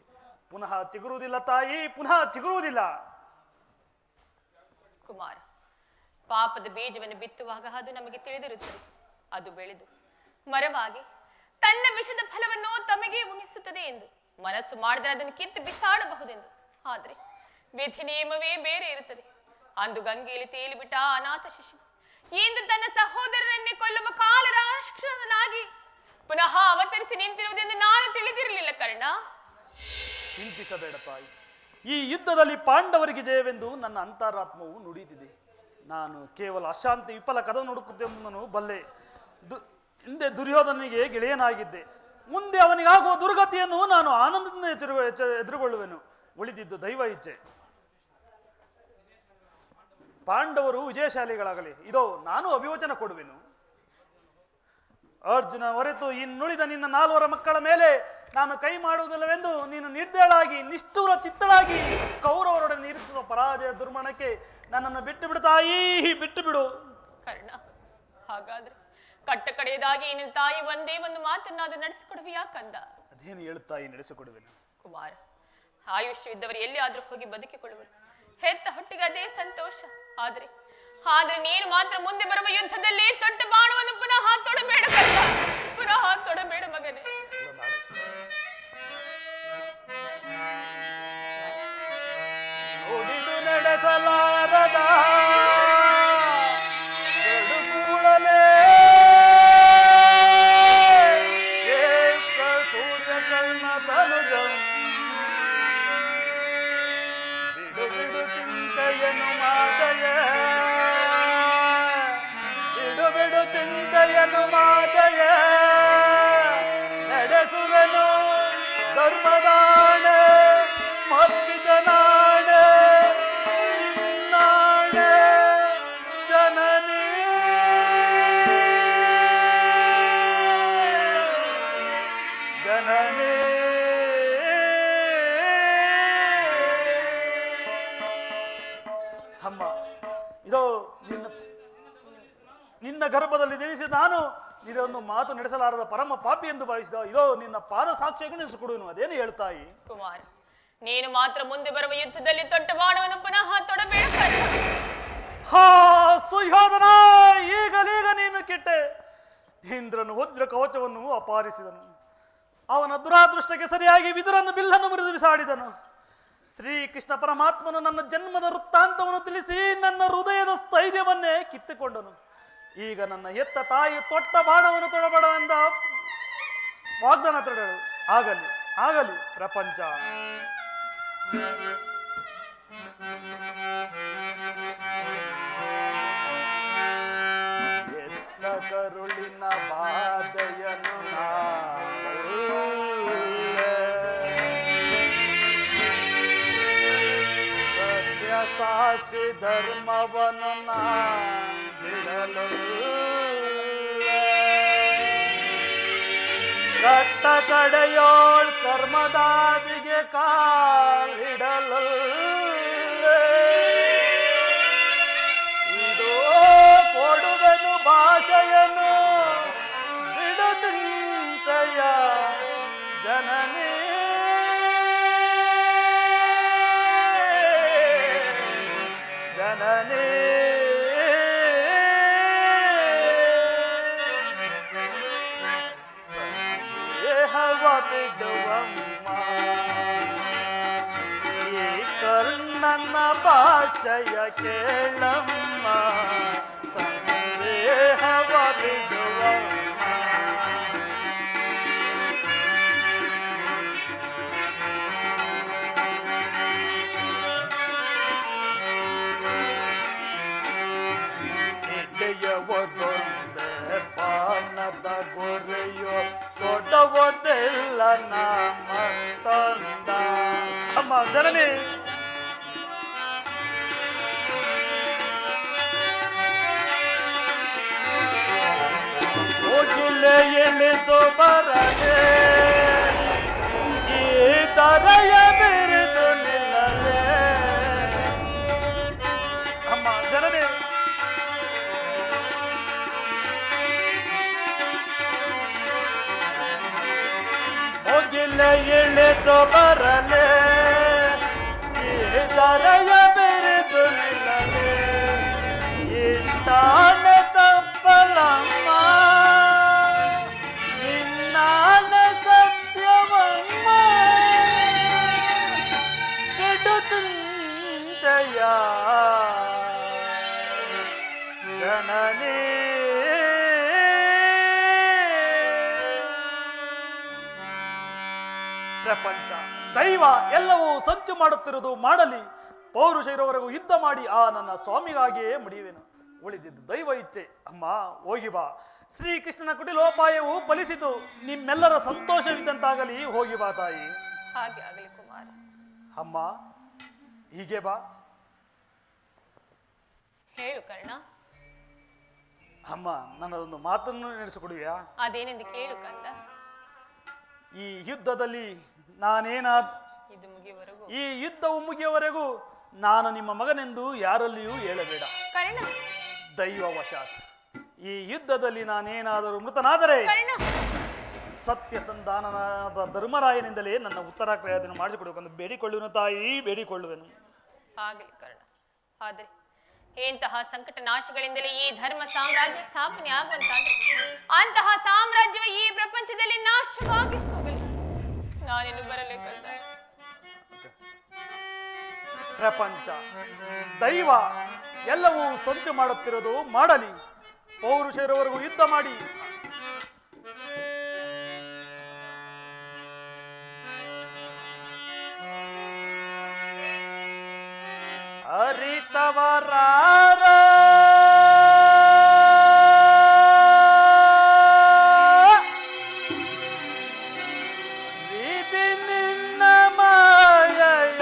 ಪುನಃ ಚಿಗುರುವುದಿಲ್ಲ ತಾಯಿ, ಪುನಃ ಚಿಗುರುವುದಿಲ್ಲ. ಕುಮಾರ, ಪಾಪದ ಬೀಜವನ್ನು ಬಿತ್ತುವಾಗ ಅದು ನಮಗೆ ತಿಳಿದಿರುತ್ತದೆ. ಅದು ಬೆಳೆದು ಮರವಾಗಿ ತನ್ನ ವಿಷದ ಫಲವನ್ನು ತಮಗೆ ಉಣಿಸುತ್ತದೆ ಎಂದು ಮನಸ್ಸು ಮಾಡಿದರೆ ಅದನ್ನು ಕಿತ್ತು ಬಿಸಾಡಬಹುದೆಂದು. ಆದರೆ ವಿಧಿ ನಿಯಮವೇ ಬೇರೆ ಇರುತ್ತದೆ. ಅಂದು ಗಂಗೆಯಲ್ಲಿ ತೇಲಿಬಿಟ್ಟ ಅನಾಥ ಶಿಶು ಇಂದು ತನ್ನ ಸಹೋದರರನ್ನೇ ಕೊಲ್ಲುವ ಕಾಲರಾಷ್ಟ್ರನಾಗಿ ಪುನಃ ಅವತರಿಸಿ ನಿಂತಿರುವುದೆಂದು ನಾನು ತಿಳಿದಿರಲಿಲ್ಲ ಕರ್ಣ. ಚಿಂತಿಸಬೇಡ ತಾಯಿ. ಈ ಯುದ್ಧದಲ್ಲಿ ಪಾಂಡವರಿಗೆ ಜಯವೆಂದು ನನ್ನ ಅಂತರಾತ್ಮವು ನುಡಿಯುತ್ತಿದೆ. ನಾನು ಕೇವಲ ಅಶಾಂತಿ ವಿಫಲ ಕದ ನುಡುಕುತ್ತೆಂಬುದನ್ನು ಬಲ್ಲೆ. ಹಿಂದೆ ದುರ್ಯೋಧನಿಗೆ ಗೆಳೆಯನಾಗಿದ್ದೆ. ಮುಂದೆ ಅವನಿಗಾಗುವ ದುರ್ಗತಿಯನ್ನು ನಾನು ಆನಂದದಿಂದ ಎದುರುಗೊಳ್ಳುವೆನು. ಉಳಿದಿದ್ದು ದೈವ ಇಚ್ಛೆ. ಪಾಂಡವರು ವಿಜಯಶಾಲಿಗಳಾಗಲಿ, ಇದೋ ನಾನು ಅಭಿವಚನ ಕೊಡುವೆನು. ಅರ್ಜುನ ಹೊರತು ಇನ್ನುಳಿದ ನಿನ್ನ 4 ಮಕ್ಕಳ ಮೇಲೆ ನಾನು ಕೈ ಮಾಡುವುದಿಲ್ಲವೆಂದು ನೀನು ನಿರ್ದಯಳಾಗಿ ನಿಷ್ಠುರ ಚಿತ್ತಳಾಗಿ ಕೌರವರೊಡನೆ ಇರಿಸುವ ಪರಾಜಯ ದುರ್ಮರಣಕ್ಕೆ ನನ್ನನ್ನು ಬಿಟ್ಟು ಬಿಡು ತಾಯಿ, ಬಿಟ್ಟು ಬಿಡು. ಕರ್ಣ, ಹಾಗಾದ್ರೆ ಕಟ್ಟ ಕಡೆಯದಾಗಿ ನಿನ್ನ ತಾಯಿ ಒಂದೇ ಒಂದು ಮಾತನ್ನಾದ್ರೂ ನಡೆಸಿಕೊಡುವಿಯಾ ಕಂದ? ಅದೇನು ಹೇಳುತ್ತಾಯಿ, ನಡೆಸಿಕೊಡುವೆನು. ಕುಮಾರ, ಆಯುಷ್ಯ ಇದ್ದವರು ಎಲ್ಲಿ ಆದ್ರೂ ಹೋಗಿ ಬದುಕಿಕೊಳ್ಳುವರು. ಹೆತ್ತ ಹೊಟ್ಟಿಗೆ ಅದೇ ಸಂತೋಷ. ಆದ್ರೆ ನೀನು ಮಾತ್ರ ಮುಂದೆ ಬರುವ ಯುದ್ಧದಲ್ಲಿ ತೊಟ್ಟ ಬಾಣವನ್ನು ಪುನಃ ತೊಡಬೇಡ ಕಂದ, ಪುನಃ ತೊಡಬೇಡ ಮಗನೇ. ನುಡಿದು ನಡೆಸಲಾರದ ಗಡುಗೂಳಲೇ ಏಕ ಸೂರ್ಯ ಕರ್ಣ ತನುಜಂ ಬಿಡು ಬಿಡು ಚಿಂತೆಯನ್ನು ಮಾತೆಯ, ಬಿಡು ಬಿಡು ಚಿಂತೆಯನ್ನು ಮಾತೆಯ, ನಡೆಸುವೆನು ಧರ್ಮದಾಣೆ ಮತ್ತಿದನಾಣೆ ನಿನ್ನಾಣೆ ಜನನಿ. ಜನನಿ ಅಮ್ಮ, ಇದೋ ನಿನ್ನ ಗರ್ಭದಲ್ಲಿ ಜನಿಸಿದ ನಾನು ಇದೊಂದು ಮಾತು ನಡೆಸಲಾರದ ಪರಮ ಪಾಪಿ ಎಂದು ಭಾವಿಸಿದ. ಇದೋ ನಿನ್ನ ಪಾದ ಸಾಕ್ಷಿಯಾಗಿ ನಿಲ್ಲಿಸಿಕೊಡುವೆನು. ಅದೇನು ಹೇಳ್ತಾಯಿ? ಕುಮಾರ, ನೀನು ಮಾತ್ರ ಮುಂದೆ ಬರುವ ಯುದ್ಧದಲ್ಲಿ ತೊಟ್ಟ ಬಾಣವನ್ನು ಪುನಃ ತೊಡಬೇಡ ಕರ್ಣ. ಹಾ ಸುಯೋಧನ, ಈಗಲೀಗ ನೀನು ಕೆಟ್ಟೆ. ಇಂದ್ರನು ವಜ್ರ ಕವಚವನ್ನು ಅಪಹರಿಸಿದನು. ಅವನ ದುರಾದೃಷ್ಟಕ್ಕೆ ಸರಿಯಾಗಿ ವಿದುರನ್ನು ಬಿಲ್ಲನ್ನು ಮುರಿದು ಬಿಸಾಡಿದನು. ಶ್ರೀಕೃಷ್ಣ ಪರಮಾತ್ಮನು ನನ್ನ ಜನ್ಮದ ವೃತ್ತಾಂತವನ್ನು ತಿಳಿಸಿ ನನ್ನ ಹೃದಯದ ಸ್ಥೈರ್ಯವನ್ನೇ ಕಿತ್ತುಕೊಂಡನು. ಈಗ ನನ್ನ ಹೆತ್ತ ತಾಯಿ ತೊಟ್ಟ ಬಾಣವನ್ನು ತೊಡಬೇಡವೆಂದ ವಾಗ್ದಾನ ತೊಡಳು. ಆಗಲಿ ಆಗಲಿ ಪ್ರಪಂಚ. ಎತ್ತ ಕರುಳಿನ ಬಾಧೆಯನ್ನು ಸತ್ಯ ಸಾಕ್ಷಿ ಧರ್ಮವನ್ನು ಬಿಡಲು ಕಟ್ಟ ಕಡೆಯೋಳ್ ಕರ್ಮದಾದಿಗೆ ಕಾಲಿಡಲು ಇದು ಕೊಡುವೆನು ಭಾಷೆಯನ್ನು ಬಿಡು ಚಿಂತೆಯ ಜನನಿ ಜನನಿ ಬಿಡುವಮ್ಮ ಈ ಕರ್ಣನ ಭಾಷೆಯ ಕೇಳಮ್ಮ ಸಂದೇಹವ ಬಿಡುವಮ್ಮ. ಇಡೆಯವದೊಂದೆ ಪಾನದ ಗೊರೆಯೋ ಕೊಡವುದಿಲ್ಲ ಮತ್ತೊಂದ. ಅಮ್ಮ ಜನನಿ ಹೋಗಿಲೆ ಎಳೆದು ಬರದೆ ಈ ದರೆಯ ಬಿರಿದು ನಿಲ್ಲಲೆ. ಅಮ್ಮ ಜನನಿ ಹೋಗಿಲೆ ಎಳೆದು ಬರಲೆ ಈ ದರೆಯ ಬಿರಿದು ನಿಲ್ಲಲೆ. ಇಷ್ಟಾನ ತಪ್ಪಲಮ್ಮ ನಿನ್ನಾನ ಸತ್ಯವಮ್ಮ ಕೆಡುತ್ತಂತೆಯ ಜನನಿ. ಪ್ರಪಂಚ ದೈವ ಎಲ್ಲವೂ ಸಂಚು ಮಾಡುತ್ತಿರುವುದು ಮಾಡಲಿ. ಪೌರುಷ ಇರುವವರೆಗೂ ಯುದ್ಧ ಮಾಡಿ ಆ ನನ್ನ ಸ್ವಾಮಿಗಾಗಿಯೇ ಮುಡಿಯುವೆನು. ಉಳಿದಿದ್ದು ದೈವ ಇಚ್ಛೆ. ಅಮ್ಮ ಹೋಗಿ ಬಾ. ಶ್ರೀಕೃಷ್ಣನ ಕುಟಿಲೋಪಾಯವು ಫಲಿಸಿತು. ನಿಮ್ಮೆಲ್ಲರ ಸಂತೋಷವಿದ್ದಂತಾಗಲಿ. ಹೋಗಿ ಬಾ ತಾಯಿ. ಹಾಗೆ ಆಗಲಿ ಕುಮಾರ. ಅಮ್ಮ ಹೀಗೆ ಬಾ. ಹೇಳು ಕರ್ಣ. ಅಮ್ಮ ನನ್ನದೊಂದು ಮಾತನ್ನು ನಡೆಸಿಕೊಡುವೆಯಾ? ಅದೇನೆಂದು ಕೇಳು ಕಂದ. ಈ ಯುದ್ಧದಲ್ಲಿ ನಾನೇನಾದ ಇದು ಮುಗಿಯುವವರೆಗೂ ಈ ಯುದ್ಧವು ಮುಗಿಯುವವರೆಗೂ ನಾನು ನಿಮ್ಮ ಮಗನೆಂದು ಯಾರಲ್ಲಿಯೂ ಹೇಳಬೇಡ. ಕರ್ಣ ದೈವವಶಾತ್ ಈ ಯುದ್ಧದಲ್ಲಿ ನಾನೇನಾದರೂ ಮೃತನಾದರೆ ಸತ್ಯಸಂಧಾನನಾದ ಧರ್ಮರಾಯನಿಂದಲೇ ನನ್ನ ಉತ್ತರಾಕ್ರಿಯೆಯನ್ನು ಮಾಡಿಸಿಕೊಡಬೇಕೆಂದು ಬೇಡಿಕೊಳ್ಳುವೆನು ತಾಯಿ, ಬೇಡಿಕೊಳ್ಳುವೆನು. ಆಗಲಿ ಕರ್ಣ. ಆದರೆ ಇಂತಹ ಸಂಕಟ ನಾಶಗಳಿಂದಲೇ ಈ ಧರ್ಮ ಸಾಮ್ರಾಜ್ಯ ಸ್ಥಾಪನೆ ಆಗುವಂತಾಗಲಿ. ಅಂತಹ ಸಾಮ್ರಾಜ್ಯವೇ ಈ ಪ್ರಪಂಚದಲ್ಲಿ ನಾಶವಾಗಿ ಹೋಗಲಿ. ನಾನಿನ್ನು ಬರಲೇಕಂದ. ಪ್ರಪಂಚ ದೈವ ಎಲ್ಲವೂ ಸಂಚು ಮಾಡುತ್ತಿರೋದು ಮಾಡಲಿ. ಪೌರುಷ ಇರುವವರೆಗೂ ಯುದ್ಧ ಮಾಡಿ ಅರಿತವರಾರ ವಿಧಿ ನಿನ್ನ ಮಾಯಯ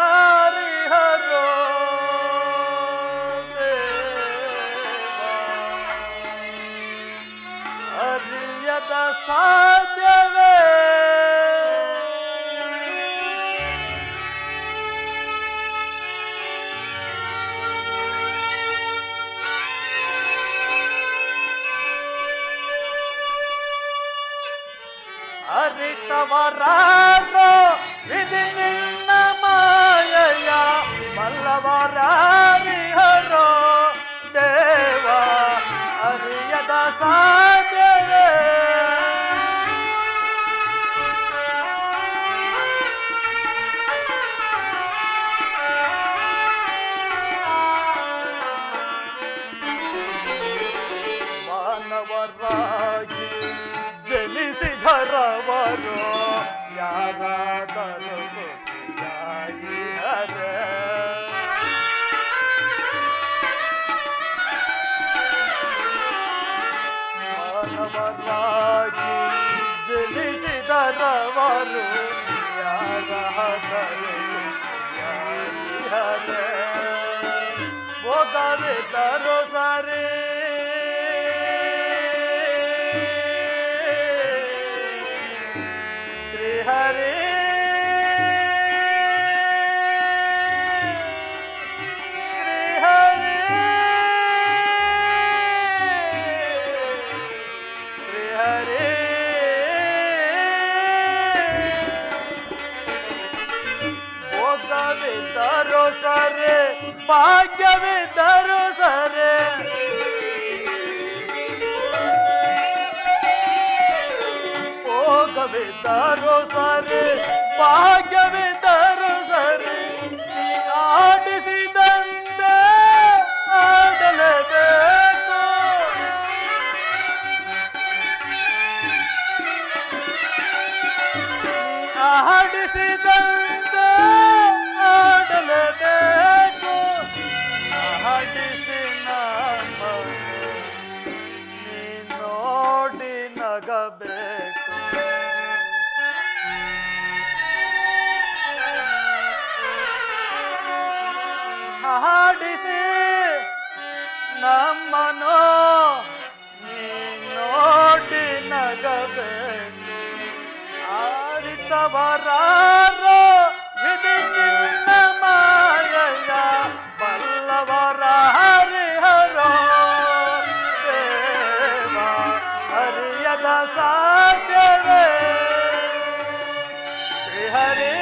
ಬಲ್ಲವರಾರಿಹರೋ ಅರಿಯದ ಸಾಧ್ಯವೇ ಅರಿತವರಾರೋ ವಿಧಿ ನಿನ್ನ ಮಾಯಯ ಮಲ್ಲವರಾರಿಹರೋ ದೇವ ಅರಿಯದ ಸಾಧ್ಯವೇ भोगावे तारो सारे श्री हरे सरे भाग्यवे दरो सरे भोगवे दरो सरे भाग्यवे दरो सरे आಡಿಸಿದಂತೆ ಆಡಲೇಬೇಕು ಆಡಿಸಿದಂತೆ ಆಡಲೇಬೇಕು ಆಡಿಸಿ ನೀ ನೋಡಿ ನಗಬೇಕು ಆಡಿಸಿ ನಮ್ಮನೋ ನೀ ನೋಡಿ ನಗಬೇಕು ಆರಿತವರಾರೋ ವಿಧಿ ನಿನ್ನ ಮಾಯಯ ಬಲ್ಲವರ ಹರಿಹರೋ ದೇವ ಹರಿಯದ ಸಾಧ್ಯವೇ ಶ್ರೀ ಹರಿ